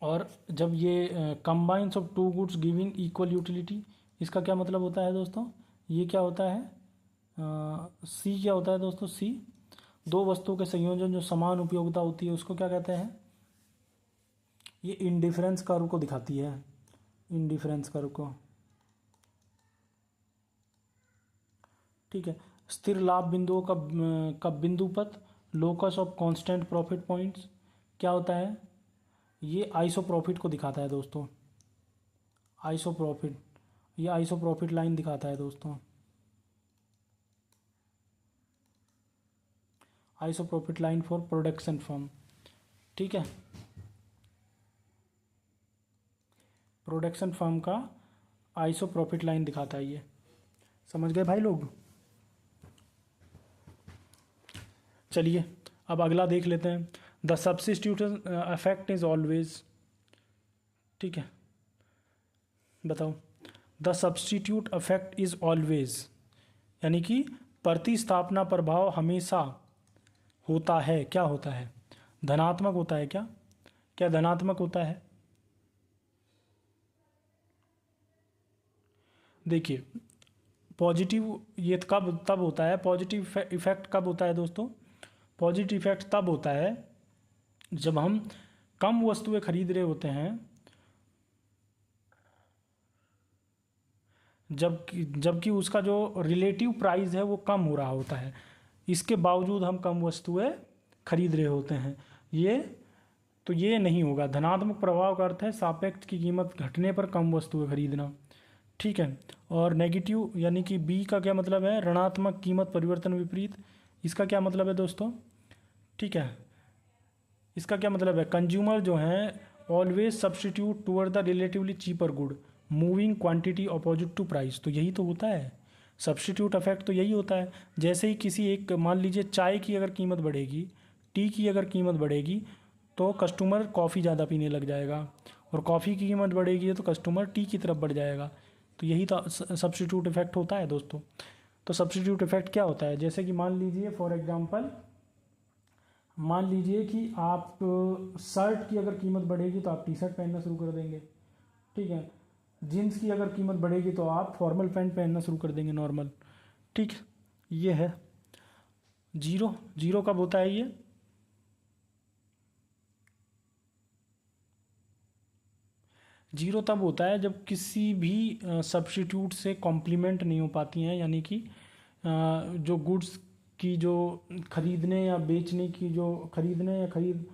और जब ये combinations of two goods giving equal utility, इसका क्या मतलब होता है दोस्तों, ये क्या होता है, सी क्या होता है दोस्तों, सी दो वस्तुओं के संयोजन जो समान उपयोगिता होती है उसको क्या कहते हैं, ये इंडिफरेंस कर्व को दिखाती है, इंडिफरेंस कर्व को। ठीक है, स्थिर लाभ बिंदुओं का बिंदुपथ, locus of constant profit points, क्या होता है, ये आइसो प्रॉफिट को दिखाता है दोस्तों, आइसो प्रॉफिट, ये आइसो प्रॉफिट लाइन दिखाता है दोस्तों, iso profit line for production firm. ठीक है, प्रोडक्शन फर्म का आइसो प्रॉफिट लाइन दिखाता है ये, समझ गए भाई लोग। चलिए अब अगला देख लेते हैं, the substitution effect is always, ठीक है बताओ, the substitute effect is always, यानी कि प्रतिस्थापना प्रभाव हमेशा होता है, क्या होता है, धनात्मक होता है, क्या क्या धनात्मक होता है। देखिए पॉजिटिव ये कब तब होता है, पॉजिटिव इफेक्ट कब होता है दोस्तों, पॉजिटिव इफेक्ट तब होता है जब हम कम वस्तुएं खरीद रहे होते हैं, जबकि उसका जो रिलेटिव प्राइस है वो कम हो रहा होता है, इसके बावजूद हम कम वस्तुएं खरीद रहे होते हैं, ये नहीं होगा। धनात्मक प्रभाव का अर्थ है सापेक्ष की कीमत घटने पर कम वस्तुएं खरीदना। ठीक है, और नेगेटिव यानी कि बी का क्या मतलब है, ऋणात्मक कीमत परिवर्तन विपरीत, इसका क्या मतलब है दोस्तों। ठीक है, इसका क्या मतलब है, कंज्यूमर जो है always substitute toward the relatively cheaper good moving quantity opposite to price, तो यही तो होता है सब्सटीट्यूट इफेक्ट, तो यही होता है। जैसे ही किसी एक, मान लीजिए चाय की अगर कीमत बढ़ेगी, टी की अगर कीमत बढ़ेगी तो कस्टमर कॉफ़ी ज़्यादा पीने लग जाएगा, और कॉफ़ी की कीमत बढ़ेगी तो कस्टमर टी की तरफ बढ़ जाएगा, तो यही तो सब्सटीट्यूट इफेक्ट होता है दोस्तों। तो सब्सटीट्यूट इफेक्ट क्या होता है, जैसे कि मान लीजिए फॉर एग्जांपल, मान लीजिए कि आप शर्ट की अगर कीमत बढ़ेगी तो आप टी शर्ट पहनना शुरू कर देंगे। ठीक है, जीन्स की अगर कीमत बढ़ेगी तो आप फॉर्मल पैंट पहनना शुरू कर देंगे, नॉर्मल। ठीक, ये है जीरो। जीरो कब होता है ये, जीरो तब होता है जब किसी भी सब्स्टिट्यूट से कॉम्प्लीमेंट नहीं हो पाती हैं, यानी कि जो गुड्स की जो खरीदने या बेचने की जो खरीदने या खरीद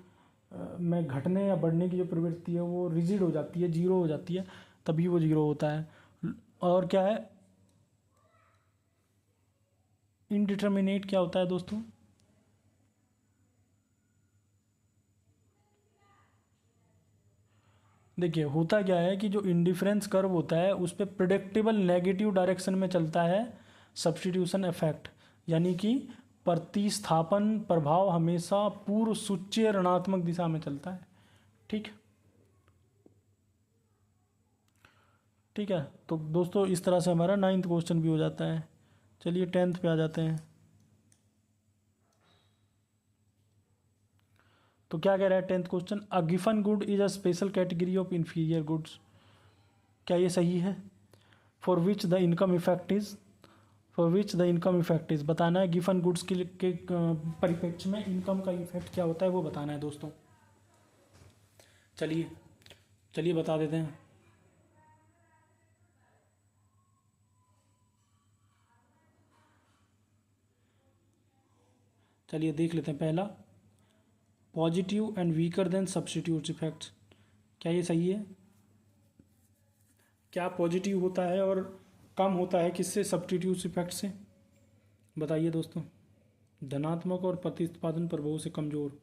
में घटने या बढ़ने की जो प्रवृत्ति है वो रिजिड हो जाती है, जीरो हो जाती है, तभी वो जीरो होता है। और क्या है, इनडिटर्मिनेट क्या होता है दोस्तों, देखिए होता क्या है कि जो इंडिफरेंस कर्व होता है उस पर प्रिडिक्टेबल नेगेटिव डायरेक्शन में चलता है सब्स्टिट्यूशन इफेक्ट, यानी कि प्रतिस्थापन प्रभाव हमेशा पूर्व सूच्य ऋणात्मक दिशा में चलता है। ठीक, ठीक है, तो दोस्तों इस तरह से हमारा 9th क्वेश्चन भी हो जाता है। चलिए 10th पे आ जाते हैं। तो क्या कह रहा है 10th question, a given good is a special category of inferior goods, क्या ये सही है, for which the income effect is, for which the income effect is, बताना है गिवन गुड्स के परिप्रेक्ष्य में इनकम का इफेक्ट क्या होता है वो बताना है दोस्तों। चलिए चलिए बता देते हैं। चलिए देख लेते हैं। पहला, positive and weaker then substitute effects. क्या ये सही है? क्या पॉजिटिव होता है और कम होता है किससे? सब्स्टिट्यूट इफेक्ट से। बताइए दोस्तों। धनात्मक और प्रतिस्थापन प्रभाव से कमजोर।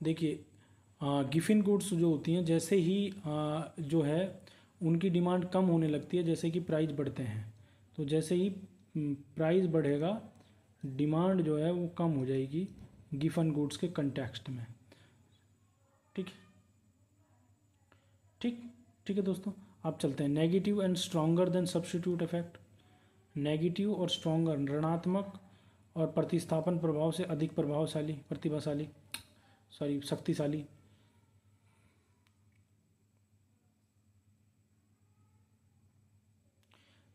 देखिए गिफिन गुड्स जो होती हैं, जैसे ही जो है उनकी डिमांड कम होने लगती है जैसे कि प्राइस बढ़ते हैं। तो जैसे ही प्राइस बढ़ेगा डिमांड जो है वो कम हो जाएगी गिफन गुड्स के कंटेक्स्ट में। ठीक ठीक ठीक है दोस्तों। अब चलते हैं negative and stronger than substitute effect. Negative और स्ट्रॉन्गर, ऋणात्मक और प्रतिस्थापन प्रभाव से अधिक प्रभावशाली, प्रतिभाशाली, सॉरी शक्तिशाली।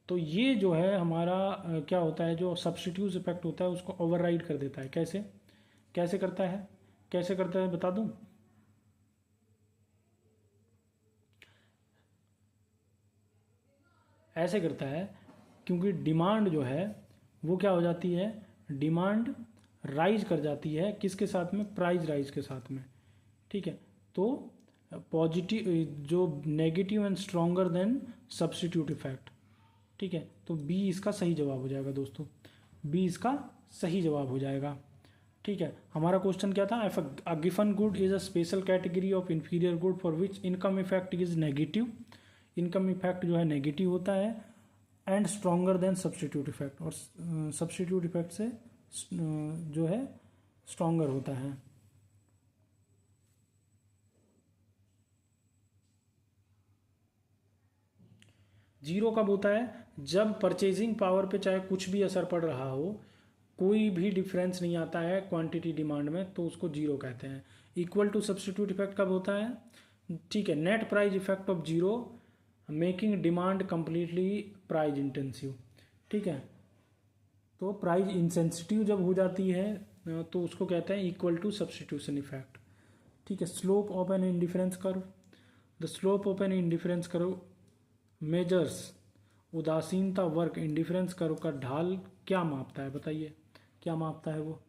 तो ये जो है हमारा क्या होता है, जो सब्स्टिट्यूट इफेक्ट होता है उसको ओवरराइड कर देता है। कैसे कैसे करता है? कैसे करता है बता दूं? ऐसे करता है क्योंकि डिमांड जो है वो क्या हो जाती है, डिमांड राइज कर जाती है किसके साथ में? प्राइस राइज के साथ में। ठीक है। तो पॉजिटिव जो negative and stronger than substitute effect. ठीक है। तो बी इसका सही जवाब हो जाएगा दोस्तों, बी इसका सही जवाब हो जाएगा। ठीक है। हमारा क्वेश्चन क्या था? If a given good is a special category of inferior good for which income effect is negative. Income effect जो है नेगेटिव होता है and stronger than substitute effect, और सब्स्टिट्यूट इफेक्ट से जो है स्ट्रॉन्गर होता है। जीरो कब होता है? जब परचेजिंग पावर पे चाहे कुछ भी असर पड़ रहा हो, कोई भी डिफरेंस नहीं आता है क्वांटिटी डिमांड में, तो उसको जीरो कहते हैं। इक्वल टू सब्स्टिट्यूट इफेक्ट कब होता है? ठीक है, net price effect of zero making demand completely price intensive. ठीक है। तो प्राइस इंसेंसिटिव जब हो जाती है तो उसको कहते हैं इक्वल टू सब्स्टिट्यूशन इफेक्ट। ठीक है। Slope of an indifference curve, the slope of an indifference curve measures उदासीनता वर्क इंडिफरेंस कर्व का ढाल क्या मापता है? बताइए क्या मापता है वो?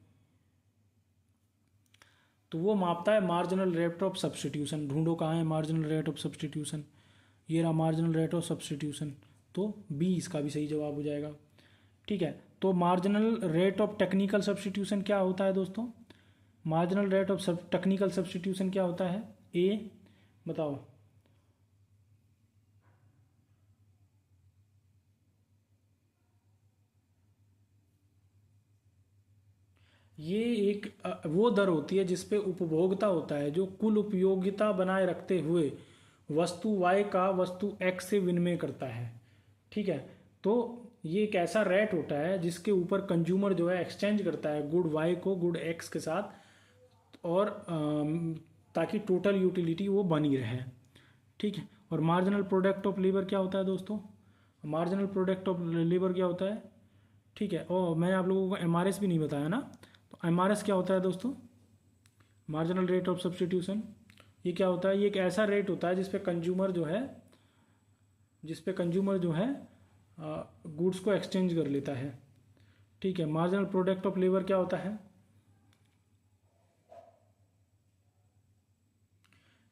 तो वो मापता है मार्जिनल रेट ऑफ सब्स्टिट्यूशन। ढूंढो कहाँ है मार्जिनल रेट ऑफ सब्स्टिट्यूशन। ये रहा मार्जिनल रेट ऑफ सब्स्टिट्यूशन। तो बी इसका भी सही जवाब हो जाएगा। ठीक है। तो marginal rate of technical substitution क्या होता है दोस्तों? Marginal rate of technical substitution क्या होता है? ए बताओ। ये एक वो दर होती है जिसपे उपभोक्ता होता है जो कुल उपयोगिता बनाए रखते हुए वस्तु Y का वस्तु X से विनिमय करता है। ठीक है। तो ये एक ऐसा रेट होता है जिसके ऊपर कंज्यूमर जो है एक्सचेंज करता है गुड Y को गुड X के साथ, और ताकि टोटल यूटिलिटी वो बनी रहे। ठीक है। और मार्जिनल प्रोडक्ट ऑफ लेबर क्या होता है दोस्तों? मार्जिनल प्रोडक्ट ऑफ लेबर क्या होता है? ठीक है। और मैंने आप लोगों को एमआरएस भी नहीं बताया ना, तो एमआरएस क्या होता है दोस्तों? Marginal rate of substitution. ये क्या होता है? ये एक ऐसा रेट होता है जिसपे कंज्यूमर जो है गुड्स को एक्सचेंज कर लेता है। ठीक है। मार्जिनल प्रोडक्ट ऑफ लेबर क्या होता है?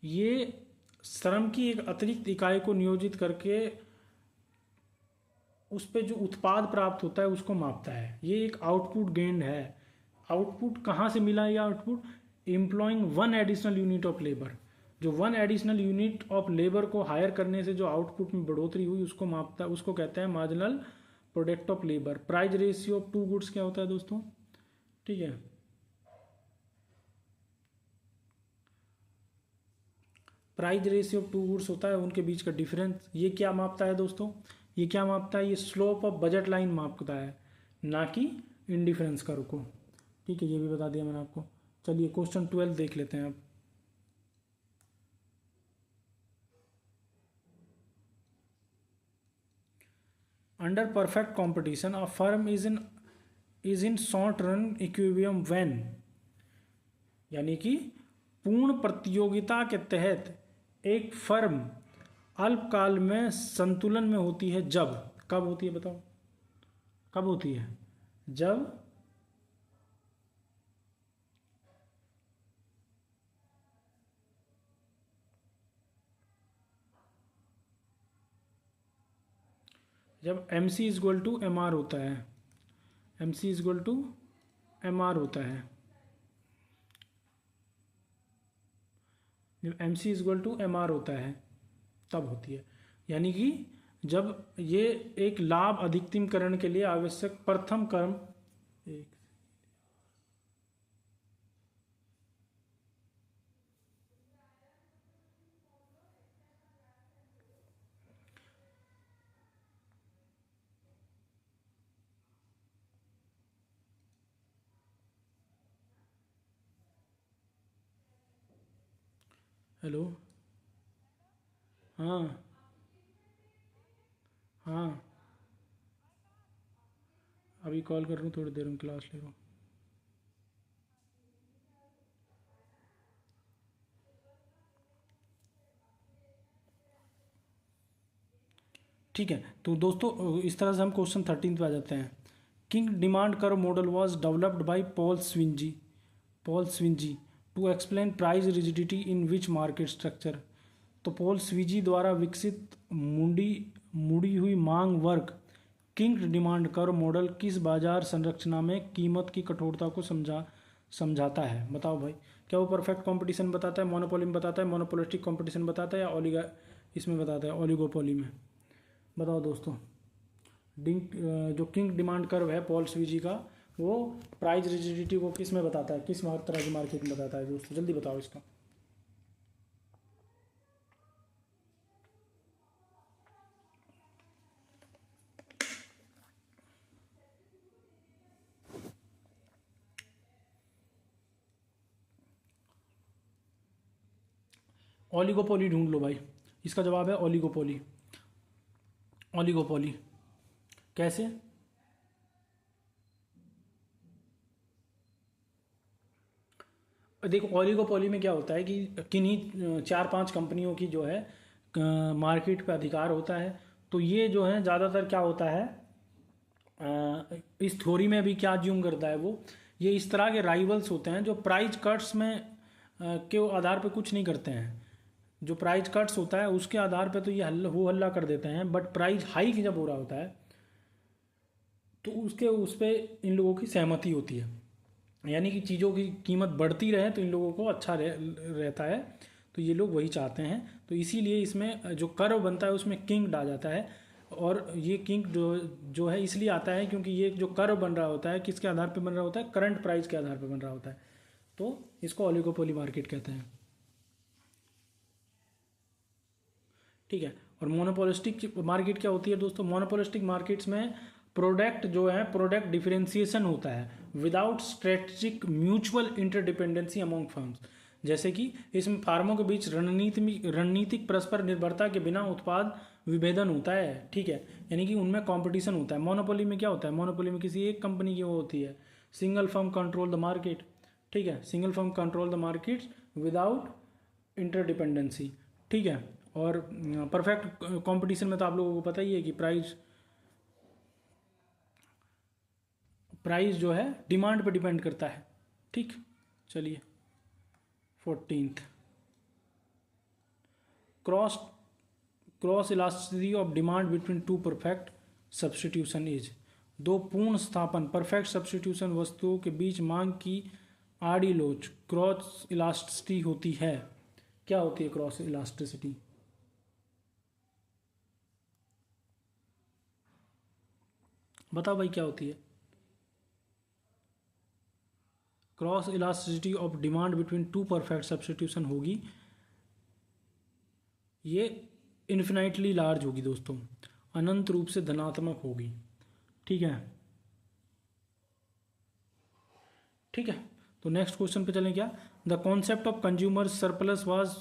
ये श्रम की एक अतिरिक्त इकाई को नियोजित करके उस पे जो उत्पाद प्राप्त होता है उसको मापता है। ये एक आउटपुट गेन्ड है। आउटपुट कहाँ से मिला? ये output employing one additional unit of labour. जो one additional unit of labour को हायर करने से जो आउटपुट में बढ़ोतरी हुई उसको मापता है, उसको कहते हैं marginal product of labour. Price ratio of two goods क्या होता है दोस्तों? ठीक है। Price ratio of two goods होता है उनके बीच का डिफरेंस। ये क्या मापता है दोस्तों? ये क्या मापता है? ये स्लोप ऑफ बजट लाइन मापता है, ना कि इंडिफरेंस कर्व को। ठीक है। ये भी बता दिया मैंने आपको। चलिए क्वेश्चन 12 देख लेते हैं अब। Under perfect competition a firm is in short run equilibrium when, यानी कि पूर्ण प्रतियोगिता के तहत एक फर्म अल्पकाल में संतुलन में होती है जब कब होती है बताओ, कब होती है? जब M C is equal to M R होता है, M C is equal to M R होता है, जब M C is equal to M R होता है तब होती है। यानी कि जब ये एक लाभ अधिकतमकरण के लिए आवश्यक प्रथम क्रम, एक हेलो, हाँ हाँ, अभी कॉल कर रहा हूँ, थोड़ी देर में क्लास ले रहा हूँ। ठीक है, तो दोस्तों इस तरह से हम क्वेश्चन 13 पे आ जाते हैं। Kinked demand curve model was developed by Paul स्विंजी to explain price rigidity in which market structure. तो पॉल स्विजी द्वारा विकसित मुड़ी हुई मांग वर्ग किंग डिमांड कर्व मॉडल किस बाजार संरचना में कीमत की कठोरता को समझाता है? बताओ भाई, क्या वो परफेक्ट कंपटीशन बताता है, मोनोपोली में बताता है, मोनोपोलिस्टिक कंपटीशन बताता है, या इसमें बताता है, ओलिगोपोली में? बताओ दोस्तों। जो किंग डिमांड कर्व है पॉल स्विजी का, वो प्राइस रिजिडिटी को किस में बताता है, किस तरह की मार्केट में बताता है दोस्तों? जल्दी बताओ इसका। ओलिगोपोली ढूंढ लो भाई, इसका जवाब है ओलिगोपोली। ओलिगोपोली कैसे? देखो, ओलिगोपोली में क्या होता है कि किन्हीं 4-5 कंपनियों की जो है मार्केट पे अधिकार होता है। तो ये जो है ज़्यादातर क्या होता है, इस थ्योरी में भी क्या ज्यूम करता है वो, ये इस तरह के राइवल्स होते हैं जो प्राइस कट्स में के आधार पे कुछ नहीं करते हैं। जो प्राइस कट्स होता है उसके आधार पे तो ये हो हल्ला कर देते हैं, बट प्राइस हाइक जब हो रहा होता है तो उस पर इन लोगों की सहमति होती है। यानी कि चीज़ों की कीमत बढ़ती रहे तो इन लोगों को अच्छा रहता है, तो ये लोग वही चाहते हैं। तो इसीलिए इसमें जो कर्व बनता है उसमें किंग आ जाता है। और ये किंग जो है इसलिए आता है क्योंकि ये जो कर्व बन रहा होता है किसके आधार पर बन रहा होता है, करंट प्राइस के आधार पर बन रहा होता है। तो इसको ओलिगोपोली मार्केट कहते हैं। ठीक है, और मोनोपोलिस्टिक मार्केट क्या होती है दोस्तों? मोनोपोलिस्टिक मार्केट्स में प्रोडक्ट जो है, प्रोडक्ट डिफरेंशिएशन होता है without strategic mutual interdependency among firms. जैसे कि इसमें फार्मों के बीच रणनीतिक परस्पर निर्भरता के बिना उत्पाद विभेदन होता है। ठीक है, यानी कि उनमें कंपटीशन होता है। मोनोपोली में क्या होता है? मोनोपोली में किसी एक कंपनी की वो होती है, single firm control the market. ठीक है, single firm control the market without interdependency. ठीक है, और परफेक्ट कंपटीशन में तो आप लोगों को पता ही है कि प्राइस जो है डिमांड पे डिपेंड करता है। ठीक, चलिए 14th, cross elasticity of demand between two perfect substitution is. दो पूर्ण स्थापन परफेक्ट सब्सटीट्यूशन वस्तुओं के बीच मांग की आड़ी लोच क्रॉस इलास्टिसिटी होती है। क्या होती है क्रॉस इलास्टिसिटी? बताओ भाई क्या होती है? Cross elasticity of demand between two perfect substitution होगी, ये इन्फिनाइटली लार्ज होगी दोस्तों, अनंत रूप से धनात्मक होगी। ठीक है, ठीक है, तो नेक्स्ट क्वेश्चन पे चलें क्या? The concept of consumer surplus was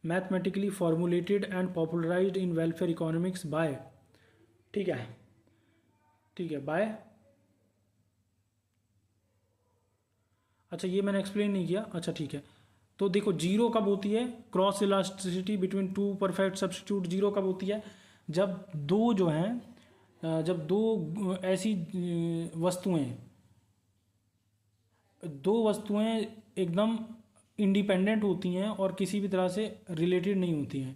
mathematically formulated and popularised in welfare economics by. ठीक है, ठीक है, बाय, अच्छा ये मैंने एक्सप्लेन नहीं किया, अच्छा ठीक है। तो देखो जीरो कब होती है cross elasticity between two perfect substitute? Zero कब होती है? जब दो जो हैं जब दो ऐसी दो वस्तुएं एकदम इंडिपेंडेंट होती हैं और किसी भी तरह से रिलेटेड नहीं होती हैं,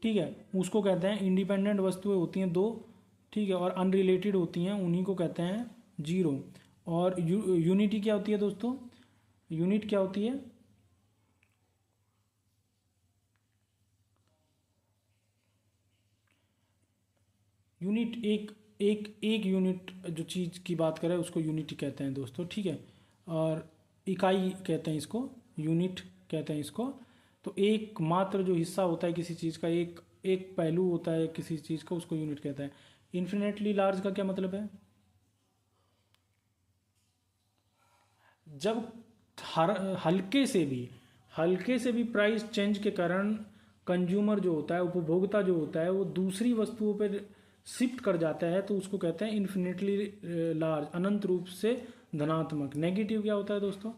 ठीक है, उसको कहते हैं इंडिपेंडेंट वस्तुएं होती हैं दो, ठीक है, और अनरिलेटेड होती हैं, उन्हीं को कहते हैं जीरो। और यूनिटी क्या होती है दोस्तों? यूनिट क्या होती है? यूनिट एक यूनिट जो चीज़ की बात करें उसको यूनिट कहते हैं दोस्तों, ठीक है, और इकाई कहते हैं इसको, यूनिट कहते हैं इसको। तो एक मात्र जो हिस्सा होता है किसी चीज़ का, एक एक पहलू होता है किसी चीज़ का, उसको यूनिट कहते हैं। इन्फिनेटली लार्ज का क्या मतलब है? जब हर हल्के से भी प्राइस चेंज के कारण कंज्यूमर जो होता है, उपभोक्ता जो होता है, वो दूसरी वस्तुओं पर शिफ्ट कर जाता है, तो उसको कहते हैं इन्फिनिटली लार्ज, अनंत रूप से धनात्मक। नेगेटिव क्या होता है दोस्तों?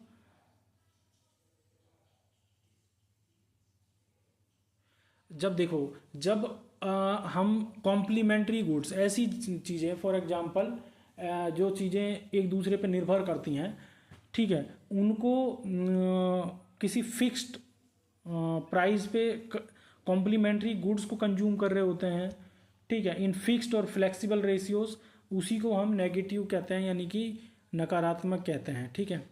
जब देखो, जब हम कॉम्प्लीमेंट्री गुड्स, ऐसी चीज़ें फॉर एग्जांपल जो चीज़ें एक दूसरे पर निर्भर करती हैं, ठीक है, उनको किसी फिक्स्ड प्राइस पे कॉम्प्लीमेंट्री गुड्स को कंज्यूम कर रहे होते हैं, ठीक है, इन फिक्स्ड और फ्लेक्सिबल रेशियोज, उसी को हम नेगेटिव कहते हैं, यानी कि नकारात्मक कहते हैं, ठीक है।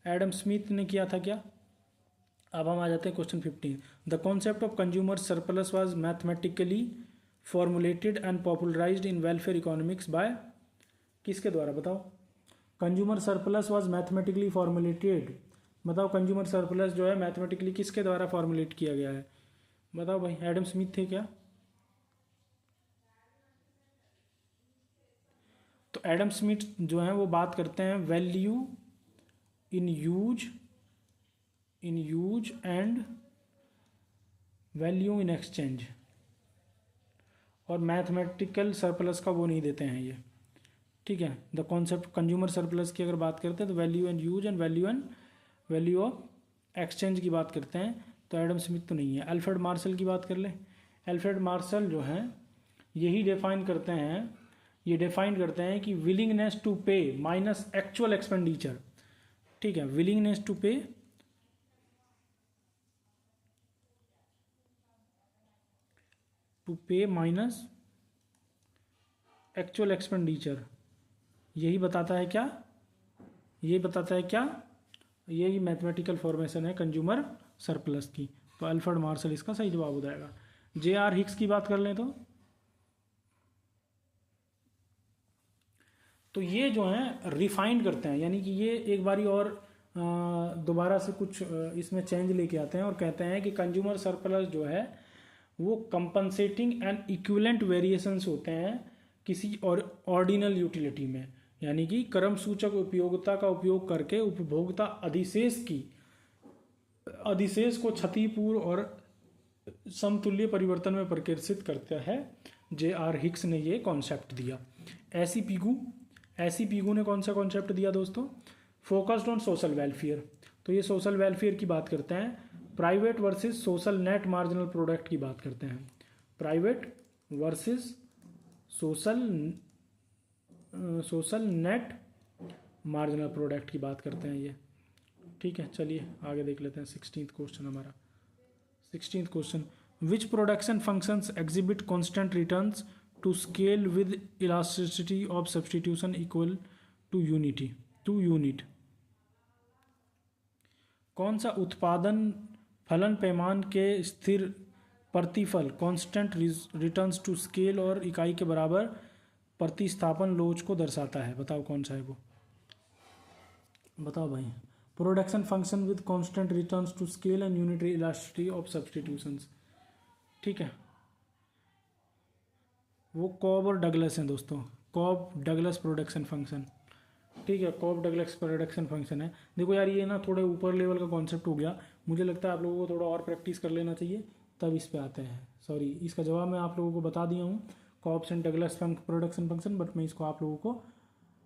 एडम स्मिथ ने किया था क्या? अब हम आ जाते हैं question 15। The concept of consumer surplus was mathematically formulated and popularised in welfare economics by, किसके द्वारा बताओ? Consumer surplus was mathematically formulated, बताओ कंज्यूमर सरप्लस जो है मैथमेटिकली किसके द्वारा फॉर्मुलेट किया गया है? बताओ भाई, एडम स्मिथ थे क्या? तो एडम स्मिथ जो है वो बात करते हैं value in use and value in exchange, और मैथमेटिकल सरप्लस का वो नहीं देते हैं ये, ठीक है। द कॉन्सेप्ट कंज्यूमर सरप्लस की अगर बात करते हैं तो value and use and value of exchange की बात करते हैं, तो एडम स्मिथ तो नहीं है। अल्फ्रेड मार्शल की बात कर लें। अल्फ्रेड मार्शल जो हैं यही डिफाइन करते हैं कि विलिंगनेस टू पे माइनस एक्चुअल एक्सपेंडिचर, ठीक है, विलिंगनेस टू पे माइनस एक्चुअल एक्सपेंडिचर, यही बताता है क्या? यही मैथमेटिकल फॉर्मेशन है कंज्यूमर सरप्लस की। तो अल्फ्रेड मार्शल इसका सही जवाब हो जाएगा। जे.आर. हिक्स की बात कर लें तो ये जो हैं रिफाइंड करते हैं, यानी कि ये एक बारी और दोबारा से कुछ इसमें चेंज लेके आते हैं और कहते हैं कि कंज्यूमर सरप्लस जो है वो कंपनसेटिंग एंड इक्विवेलेंट वेरिएशंस होते हैं किसी और ऑर्डिनल यूटिलिटी में, यानी कि क्रम सूचक उपयोगिता का उपयोग करके उपभोक्ता अधिशेष को क्षतिपूर्ण और समतुल्य परिवर्तन में परिवर्तित करता है। जे.आर. हिक्स ने ये कॉन्सेप्ट दिया। ऐसी पीगू ने कौन सा कॉन्सेप्ट दिया दोस्तों? Focused on social welfare. तो ये सोशल वेलफेयर की बात करते हैं। Private versus social net marginal product की बात करते हैं। Private versus social net marginal product की बात करते हैं ये, ठीक है। चलिए आगे देख लेते हैं 16th क्वेश्चन हमारा। 16th question, which production functions exhibit constant returns to scale with elasticity of substitution equal to unit. कौन सा उत्पादन फलन पैमान के स्थिर प्रतिफल कांस्टेंट रिटर्न्स टू स्केल और इकाई के बराबर प्रतिस्थापन लोच को दर्शाता है? बताओ कौन सा है वो, बताओ भाई। Production function with constant returns to scale and unitary elasticity of substitutions, ठीक है, वो कॉब और डगलस हैं दोस्तों। कॉब डगलस प्रोडक्शन फंक्शन, ठीक है, कॉब डगलस प्रोडक्शन फंक्शन है। देखो यार ये ना थोड़े ऊपर लेवल का कॉन्सेप्ट हो गया, मुझे लगता है आप लोगों को थोड़ा और प्रैक्टिस कर लेना चाहिए, तब इस पे आते हैं। सॉरी, इसका जवाब मैं आप लोगों को बता दिया हूँ, Cobbs and Douglas production function, but मैं इसको आप लोगों को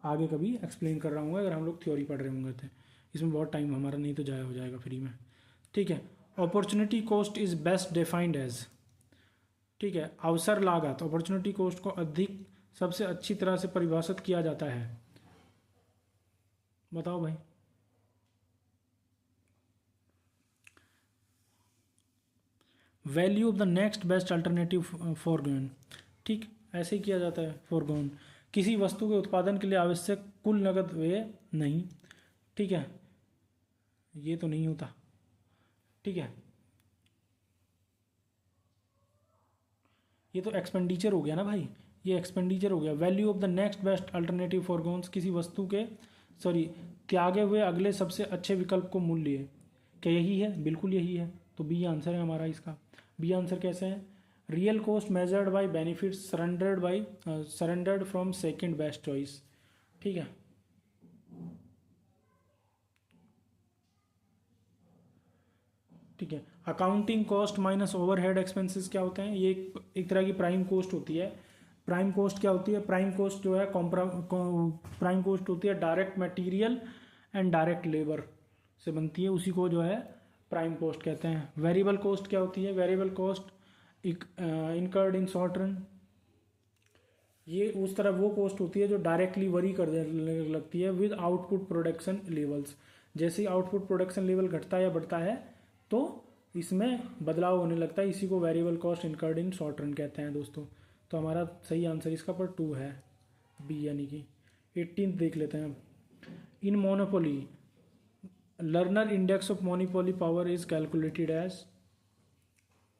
आगे कभी एक्सप्लेन कर रहा हूँ अगर हम लोग थ्योरी पढ़ रहे होंगे तो। इसमें बहुत टाइम हमारा नहीं तो जाया हो जाएगा फ्री में, ठीक है। Opportunity cost is best defined as, ठीक है। अवसर लागत, अपॉर्चुनिटी कॉस्ट को अधिक सबसे अच्छी तरह से परिभाषित किया जाता है, बताओ भाई। Value of the next best alternative foregone, ठीक, ऐसे ही किया जाता है फॉरगॉन। किसी वस्तु के उत्पादन के लिए आवश्यक कुल नकद व्यय नहीं, ठीक है, ये तो नहीं होता, ठीक है, ये तो एक्सपेंडिचर हो गया ना भाई, ये एक्सपेंडिचर हो गया। Value of the next best alternative forgone, किसी वस्तु के सॉरी त्यागे हुए अगले सबसे अच्छे विकल्प को मूल्य, क्या यही है? बिल्कुल यही है, तो बी आंसर है हमारा इसका। बी आंसर कैसे है? Real cost measured by benefit surrendered from second best choice, ठीक है। ठीक है, accounting cost minus overhead expenses क्या होते हैं? ये एक तरह की प्राइम कॉस्ट होती है। प्राइम कॉस्ट क्या होती है? प्राइम कॉस्ट जो है प्राइम कॉस्ट होती है direct material and direct labour से बनती है, उसी को जो है प्राइम कॉस्ट कहते हैं। वेरिएबल कॉस्ट क्या होती है? Variable cost incurred in short run, ये उस तरह वो कॉस्ट होती है जो डायरेक्टली वरी कर लगती है विद आउटपुट प्रोडक्शन लेवल्स। जैसे ही आउटपुट प्रोडक्शन लेवल घटता है या बढ़ता है तो इसमें बदलाव होने लगता है, इसी को variable cost incurred in short run कहते हैं दोस्तों। तो हमारा सही आंसर इसका पर 2 है, बी यानी कि। 18 देख लेते हैं। In monopoly Lerner index of monopoly power is calculated as,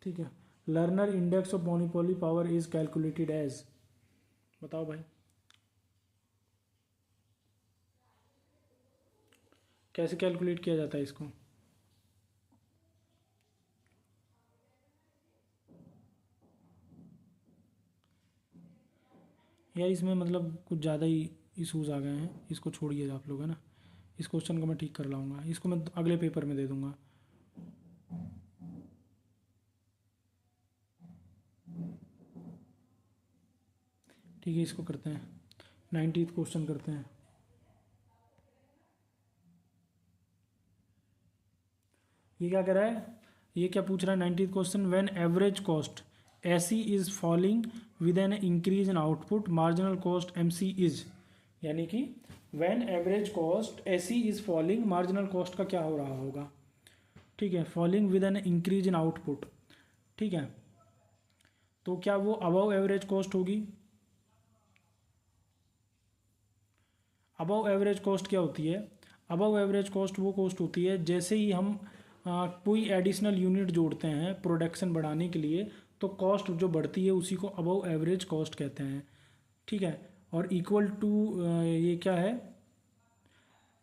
ठीक है, Lerner index of monopoly power is calculated as, बताओ भाई कैसे कैलकुलेट किया जाता है इसको? यार इसमें मतलब कुछ ज़्यादा ही इशूज़ आ गए हैं, इसको छोड़िए आप लोग, है ना। इस क्वेश्चन को मैं ठीक कर लाऊंगा, इसको मैं अगले पेपर में दे दूंगा। ठीक है, इसको करते हैं, 90th क्वेश्चन करते हैं। ये क्या कह रहा है? ये क्या पूछ रहा है 90th question? When average cost AC is falling with an increase in output marginal cost MC is, यानी कि when average cost AC is falling marginal cost का क्या हो रहा होगा? ठीक है, falling with an increase in output, ठीक है, तो क्या वो अबव एवरेज कॉस्ट होगी? अबव एवरेज कॉस्ट क्या होती है? अबव एवरेज कॉस्ट वो कॉस्ट होती है जैसे ही हम कोई एडिशनल यूनिट जोड़ते हैं प्रोडक्शन बढ़ाने के लिए, तो कॉस्ट जो बढ़ती है उसी को अबव एवरेज कॉस्ट कहते हैं, ठीक है। और इक्वल टू ये क्या है?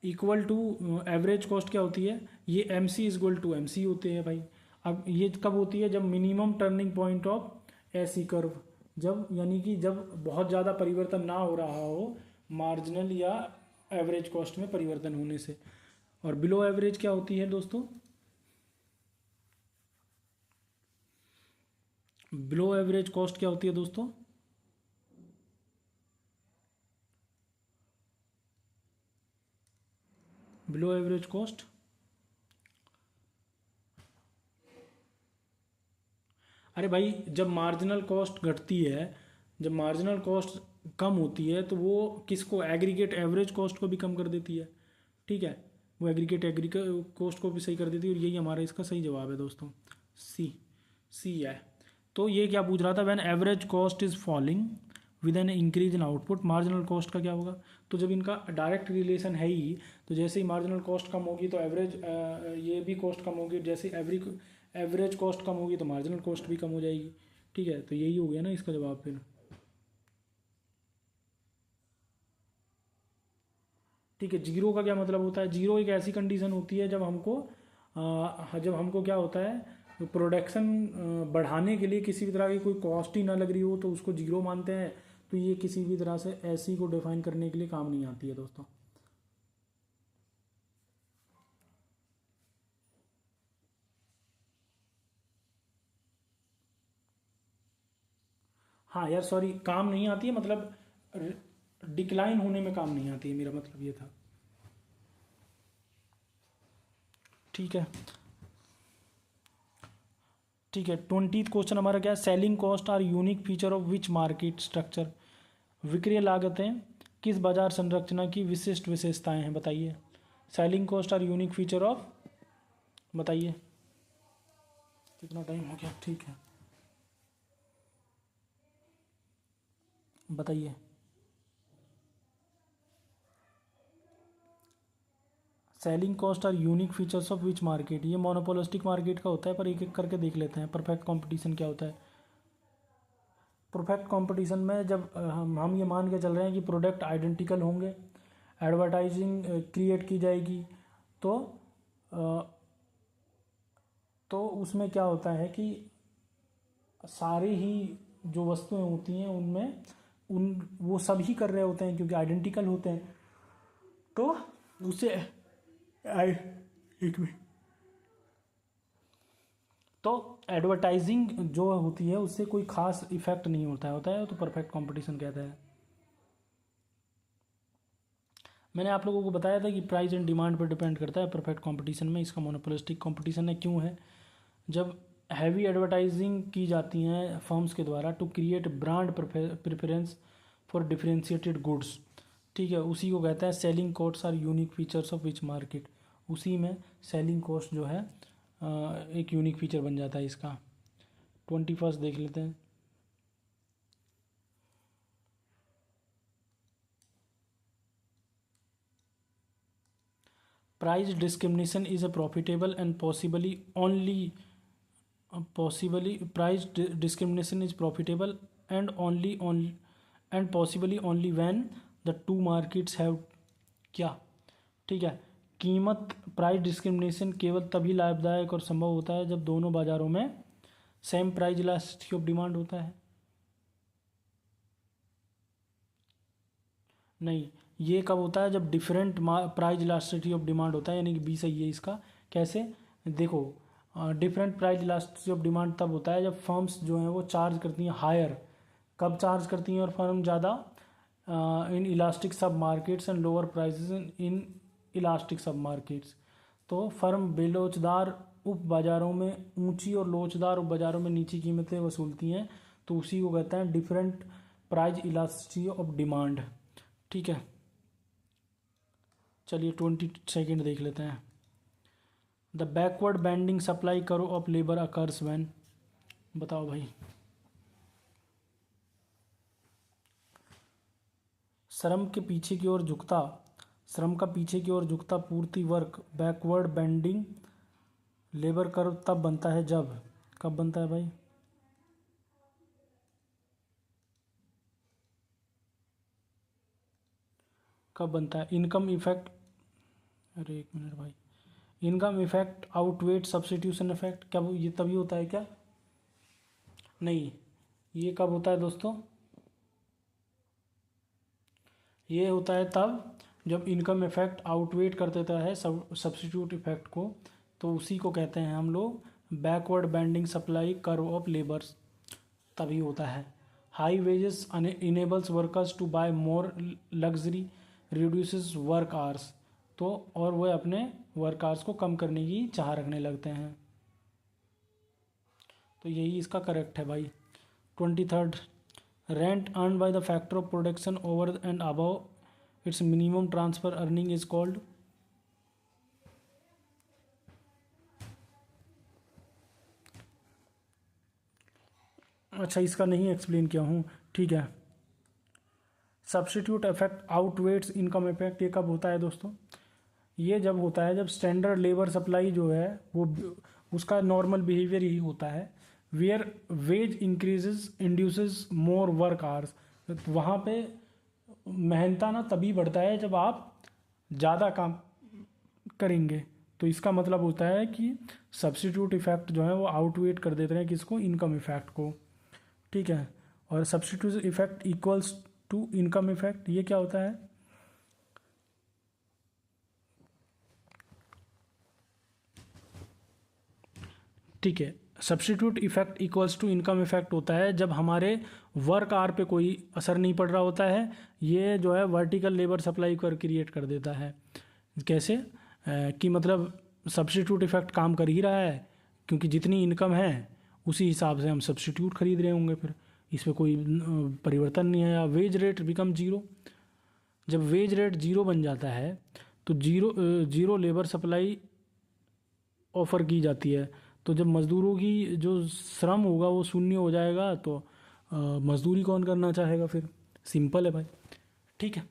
इक्वल टू एवरेज कॉस्ट क्या होती है? ये M C is equal to M C होते हैं भाई। अब ये कब होती है? जब minimum turning point of AC curve, जब यानी कि जब बहुत ज़्यादा परिवर्तन ना हो रहा हो मार्जिनल या एवरेज कॉस्ट में परिवर्तन होने से। और बिलो एवरेज क्या होती है दोस्तों? बिलो एवरेज कॉस्ट क्या होती है दोस्तों? बिलो एवरेज कॉस्ट, अरे भाई जब मार्जिनल कॉस्ट घटती है, जब मार्जिनल कॉस्ट कम होती है तो वो किसको? एग्रीगेट एवरेज कॉस्ट को भी कम कर देती है, ठीक है, वो एग्रीगेट कॉस्ट को भी सही कर देती है। और यही हमारा इसका सही जवाब है दोस्तों, सी, सी है। तो ये क्या पूछ रहा था? When average cost is falling with an increase in output marginal cost का क्या होगा? तो जब इनका डायरेक्ट रिलेशन है ही, तो जैसे ही मार्जिनल कॉस्ट कम होगी तो एवरेज ये भी कॉस्ट कम होगी, जैसे एवरेज कॉस्ट कम होगी तो मार्जिनल कॉस्ट भी कम हो जाएगी, ठीक है। तो यही हो गया ना इसका जवाब फिर। ठीक है, जीरो का क्या मतलब होता है? जीरो एक ऐसी कंडीशन होती है जब हमको क्या होता है, प्रोडक्शन बढ़ाने के लिए किसी भी तरह की कोई कॉस्ट ही ना लग रही हो तो उसको जीरो मानते हैं। तो ये किसी भी तरह से ऐसी को डिफाइन करने के लिए काम नहीं आती है दोस्तों। हाँ यार सॉरी, काम नहीं आती है मतलब डिक्लाइन होने में काम नहीं आती है, मेरा मतलब ये था, ठीक है। ठीक है। 20th क्वेश्चन हमारा क्या है, selling cost are unique feature of which market structure. विक्रय लागतें किस बाजार संरचना की विशिष्ट विशेषताएं हैं, बताइए। Selling cost are unique feature of, बताइए। कितना टाइम हो गया, ठीक है, बताइए। Selling cost are unique features of which market, ये मोनोपोलिस्टिक मार्केट का होता है, पर एक एक करके देख लेते हैं। परफेक्ट कंपटीशन क्या होता है। परफेक्ट कंपटीशन में जब हम ये मान के चल रहे हैं कि प्रोडक्ट आइडेंटिकल होंगे, एडवर्टाइजिंग क्रिएट की जाएगी, तो उसमें क्या होता है कि सारी ही जो वस्तुएं होती हैं उनमें वो सब ही कर रहे होते हैं क्योंकि आइडेंटिकल होते हैं, तो उससे एक मिनट, तो एडवर्टाइजिंग जो होती है उससे कोई खास इफेक्ट नहीं होता है, तो परफेक्ट कंपटीशन कहता है। मैंने आप लोगों को बताया था कि प्राइस एंड डिमांड पर डिपेंड करता है परफेक्ट कंपटीशन में। इसका मोनोपोलिस्टिक कंपटीशन है, क्यों है, जब हैवी एडवर्टाइजिंग की जाती हैं फर्म्स के द्वारा to create brand preference for differentiated goods, ठीक है, उसी को कहते हैं selling cost are unique features of which market. उसी में सेलिंग कॉस्ट जो है एक यूनिक फीचर बन जाता है इसका। 21 देख लेते हैं। Price discrimination is a profitable and price discrimination is profitable and possibly only when the two markets have क्या, ठीक है। कीमत प्राइस डिस्क्रिमिनेशन केवल तभी लाभदायक और संभव होता है जब दोनों बाजारों में same price elasticity of demand होता है। नहीं, ये कब होता है, जब different price elasticity of demand होता है, यानी कि बी सही है इसका। कैसे, देखो, different price elasticity of demand तब होता है जब फर्म्स जो हैं वो चार्ज करती हैं हायर। कब चार्ज करती हैं और फर्म ज़्यादा, इन इलास्टिक सब markets and lower prices in elastic सब मार्केट्स। तो फर्म बेलोचदार उप बाज़ारों में ऊंची और लोचदार उप बाज़ारों में नीची कीमतें वसूलती हैं, तो उसी को कहते हैं different price elasticity of demand, ठीक है। चलिए 22 देख लेते हैं। द बैकवर्ड बेंडिंग सप्लाई करो ऑफ लेबर अकर्स व्हेन, बताओ भाई। श्रम का पीछे की ओर झुकता पूर्ति work backward bending labour curve तब बनता है जब, कब बनता है भाई, कब बनता है, इनकम इफेक्ट, अरे एक मिनट भाई, इनकम इफेक्ट आउटवेट सब्स्टिट्यूशन इफेक्ट, क्या ये तभी होता है क्या, नहीं, ये कब होता है दोस्तों, ये होता है तब जब इनकम इफेक्ट आउटवेट कर देता है सब्स्टिट्यूट इफेक्ट को, तो उसी को कहते हैं हम लोग backward bending supply curve of labours, तभी होता है। High wages enables workers to buy more luxury reduces work hours, तो और वह अपने वर्क आवर्स को कम करने की चाह रखने लगते हैं, तो यही इसका करेक्ट है भाई। 23 rent earn by the factor of production over and above it's minimum transfer earning is called, अच्छा इसका नहीं एक्सप्लेन किया हूँ, ठीक है। सब्स्टिट्यूट इफेक्ट आउटवेट्स इनकम इफेक्ट, ये कब होता है दोस्तों, ये जब होता है जब स्टैंडर्ड लेबर सप्लाई जो है वो उसका नॉर्मल बिहेवियर ही होता है, where wage increases induces more work hours, वहाँ पे मेहनता ना तभी बढ़ता है जब आप ज़्यादा काम करेंगे, तो इसका मतलब होता है कि सब्स्टिट्यूट इफेक्ट जो है वो आउटवेट कर देते हैं किसको, इनकम इफेक्ट को, ठीक है। और substitute effect equals to income effect, ये क्या होता है, ठीक है। Substitute effect equals to income effect होता है जब हमारे वर्क आवर पे कोई असर नहीं पड़ रहा होता है, ये जो है वर्टिकल लेबर सप्लाई कर क्रिएट कर देता है। कैसे कि मतलब सब्स्टिट्यूट इफेक्ट काम कर ही रहा है, क्योंकि जितनी इनकम है उसी हिसाब से हम सब्स्टिट्यूट खरीद रहे होंगे, फिर इसमें कोई परिवर्तन नहीं है। या वेज रेट बिकम जीरो, जब वेज रेट जीरो बन जाता है तो जीरो लेबर सप्लाई ऑफ़र की जाती है। तो जब मज़दूरों की जो श्रम होगा वो शून्य हो जाएगा, तो मज़दूरी कौन करना चाहेगा फिर? सिंपल है भाई। ठीक है,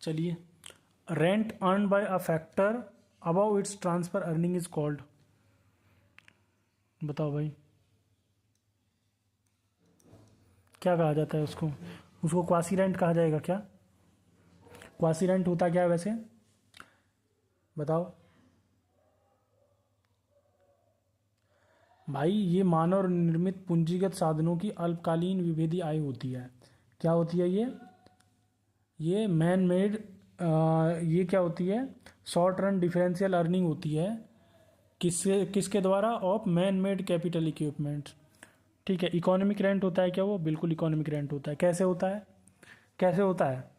चलिए। Rent earn by a factor above it's transfer earning is called. बताओ भाई, क्या कहा जाता है उसको? उसको क्वासी रेंट कहा जाएगा क्या? क्वासी रेंट होता क्या है वैसे, बताओ भाई? ये मानव निर्मित पूंजीगत साधनों की अल्पकालीन विभेदी आय होती है। क्या होती है ये मैन मेड, ये क्या होती है? शॉर्ट रन डिफरेंशियल अर्निंग होती है। किसके द्वारा? Of man made capital equipment. ठीक है। इकोनॉमिक रेंट होता है क्या वो? बिल्कुल इकोनॉमिक रेंट होता है। कैसे होता है? कैसे होता है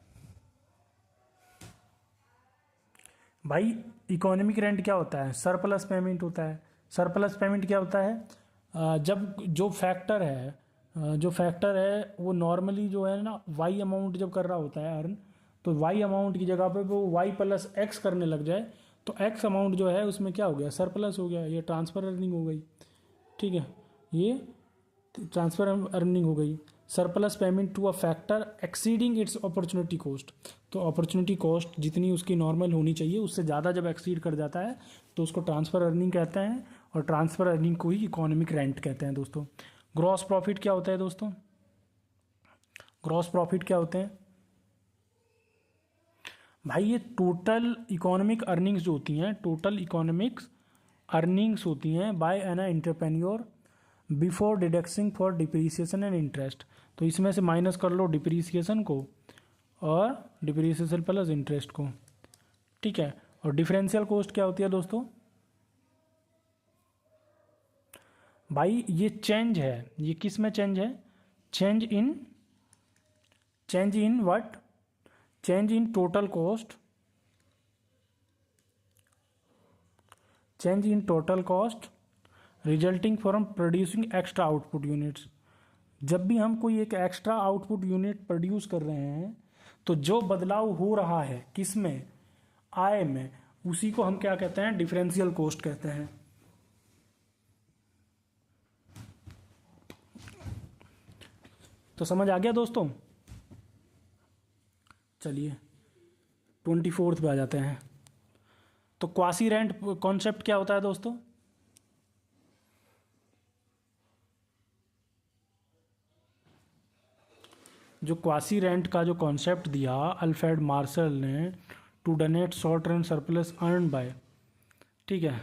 भाई? इकोनॉमिक रेंट क्या होता है? सरप्लस पेमेंट होता है। सरप्लस पेमेंट क्या होता है? जब जो फैक्टर है वो नॉर्मली जो है ना वाई अमाउंट जब कर रहा होता है अर्न, तो वाई अमाउंट की जगह पे वो वाई प्लस एक्स करने लग जाए, तो एक्स अमाउंट जो है उसमें क्या हो गया? सरप्लस हो गया। ये ट्रांसफ़र अर्निंग हो गई। ठीक है, ये ट्रांसफ़र अर्निंग हो गई। Surplus payment to a factor exceeding its opportunity cost. तो अपॉर्चुनिटी कॉस्ट जितनी उसकी नॉर्मल होनी चाहिए उससे ज़्यादा जब एक्सीड कर जाता है तो उसको ट्रांसफ़र अर्निंग कहते हैं, और ट्रांसफ़र अर्निंग को ही इकोनॉमिक रेंट कहते हैं दोस्तों। ग्रॉस प्रॉफिट क्या होता है दोस्तों? ग्रॉस प्रॉफिट क्या होते हैं भाई? ये टोटल इकोनॉमिक अर्निंग्स जो होती हैं, टोटल इकोनॉमिक्स अर्निंग्स होती हैं by an entrepreneur before deducting for depreciation and interest. तो इसमें से माइनस कर लो डिप्रीसिएशन को और डिप्रीसिएशन प्लस इंटरेस्ट को। ठीक है। और डिफरेंशियल कॉस्ट क्या होती है दोस्तों? भाई ये चेंज है। ये किस में चेंज है? Change in what? Change in total cost, change in total cost resulting from producing extra output units. जब भी हम कोई एक एक्स्ट्रा आउटपुट यूनिट प्रोड्यूस कर रहे हैं तो जो बदलाव हो रहा है किस में? आय में, उसी को हम क्या कहते हैं? डिफरेंशियल कॉस्ट कहते हैं। तो समझ आ गया दोस्तों? चलिए 24th पे आ जाते हैं। तो क्वासी रेंट कॉन्सेप्ट क्या होता है दोस्तों? जो क्वासी रेंट का जो कॉन्सेप्ट दिया अल्फ्रेड मार्शल ने, to denote short run surplus earn by. ठीक है,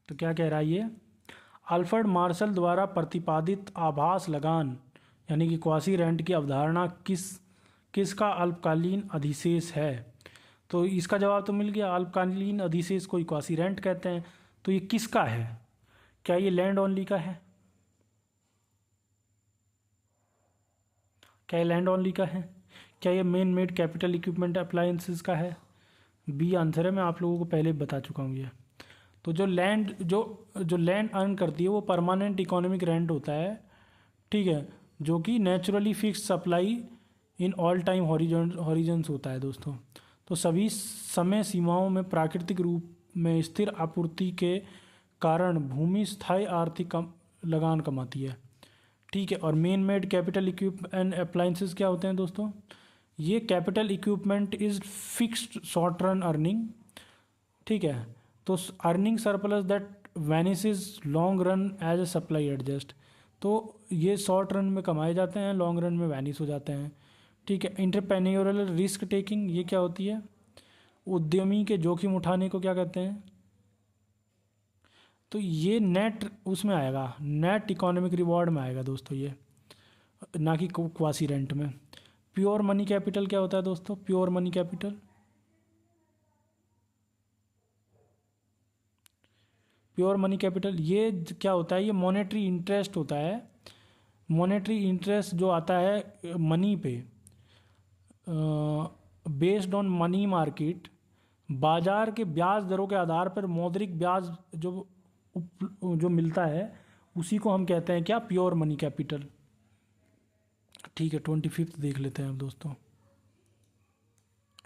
तो क्या कह रहा है ये? अल्फ्रेड मार्शल द्वारा प्रतिपादित आभास लगान यानी कि क्वासी रेंट की अवधारणा किसका अल्पकालीन अधिशेष है? तो इसका जवाब तो मिल गया, अल्पकालीन अधिशेष को क्वासी रेंट कहते हैं। तो ये किसका है? क्या ये लैंड ओनली का है? क्या ये लैंड ओनली का है? क्या ये main made capital equipment appliances का है? बी आंसर है, मैं आप लोगों को पहले बता चुका हूँ ये। तो जो लैंड अर्न करती है वो परमानेंट इकोनॉमिक रेंट होता है। ठीक है, जो कि naturally fix supply in all time horizons होता है दोस्तों। तो सभी समय सीमाओं में प्राकृतिक रूप में स्थिर आपूर्ति के कारण भूमि स्थायी आर्थिक लगान कमाती है। ठीक है। और man made capital equip and appliances क्या होते हैं दोस्तों? ये capital equipment is fixed short run earning. ठीक है, तो earning surplus that vanishes long run as a supply adjust. तो ये शॉर्ट रन में कमाए जाते हैं, लॉन्ग रन में वैनिस हो जाते हैं। ठीक है। इंटरप्रेन्योरल रिस्क टेकिंग ये क्या होती है? उद्यमी के जोखिम उठाने को क्या कहते हैं? तो ये नेट उसमें आएगा, नेट इकोनॉमिक रिवॉर्ड में आएगा दोस्तों ये, ना कि क्वासी रेंट में। प्योर मनी कैपिटल क्या होता है दोस्तों? Pure money capital, pure money capital ये क्या होता है? ये मॉनेटरी इंटरेस्ट होता है। मॉनेटरी इंटरेस्ट जो आता है मनी पे, बेस्ड ऑन मनी मार्केट, बाजार के ब्याज दरों के आधार पर मौद्रिक ब्याज जो मिलता है उसी को हम कहते हैं क्या, प्योर मनी कैपिटल। ठीक है, 25th देख लेते हैं अब दोस्तों।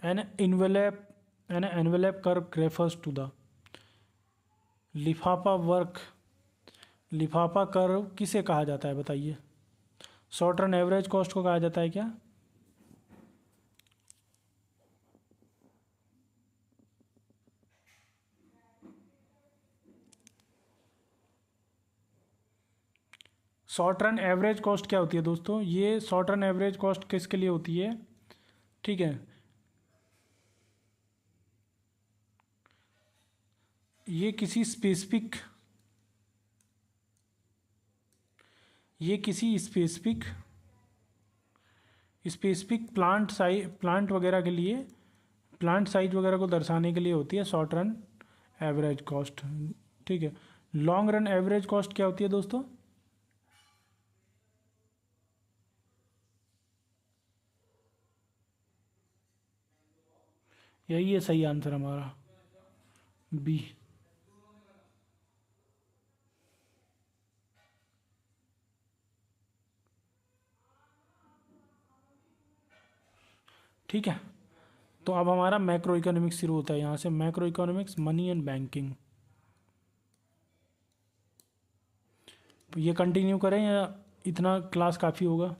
An envelope curve refers to the लिफाफा वर्क। लिफाफा कर्व किसे कहा जाता है बताइए? शॉर्ट रन एवरेज कॉस्ट को कहा जाता है क्या? शॉर्ट रन एवरेज कॉस्ट क्या होती है दोस्तों? ये शॉर्ट रन एवरेज कॉस्ट किसके लिए होती है? ठीक है, ये किसी स्पेसिफिक प्लांट वगैरह के लिए, प्लांट साइज वगैरह को दर्शाने के लिए होती है शॉर्ट रन एवरेज कॉस्ट। ठीक है, लॉन्ग रन एवरेज कॉस्ट क्या होती है दोस्तों? यही है सही आंसर हमारा, बी। ठीक है, तो अब हमारा मैक्रो इकोनॉमिक्स शुरू होता है यहाँ से। Macro economics, money and banking. ये कंटिन्यू करें या इतना क्लास काफ़ी होगा?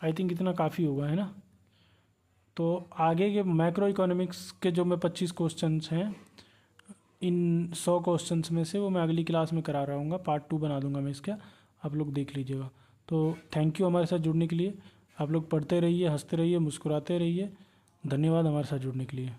आई थिंक इतना काफ़ी होगा, है ना? तो आगे के मैक्रो इकोनॉमिक्स के जो मैं 25 क्वेश्चंस हैं, इन 100 क्वेश्चंस में से वो मैं अगली क्लास में करा रहा हूँ, पार्ट 2 बना दूंगा मैं इसका, आप लोग देख लीजिएगा। तो थैंक यू हमारे साथ जुड़ने के लिए। आप लोग पढ़ते रहिए, हंसते रहिए, मुस्कुराते रहिए। धन्यवाद हमारे साथ जुड़ने के लिए।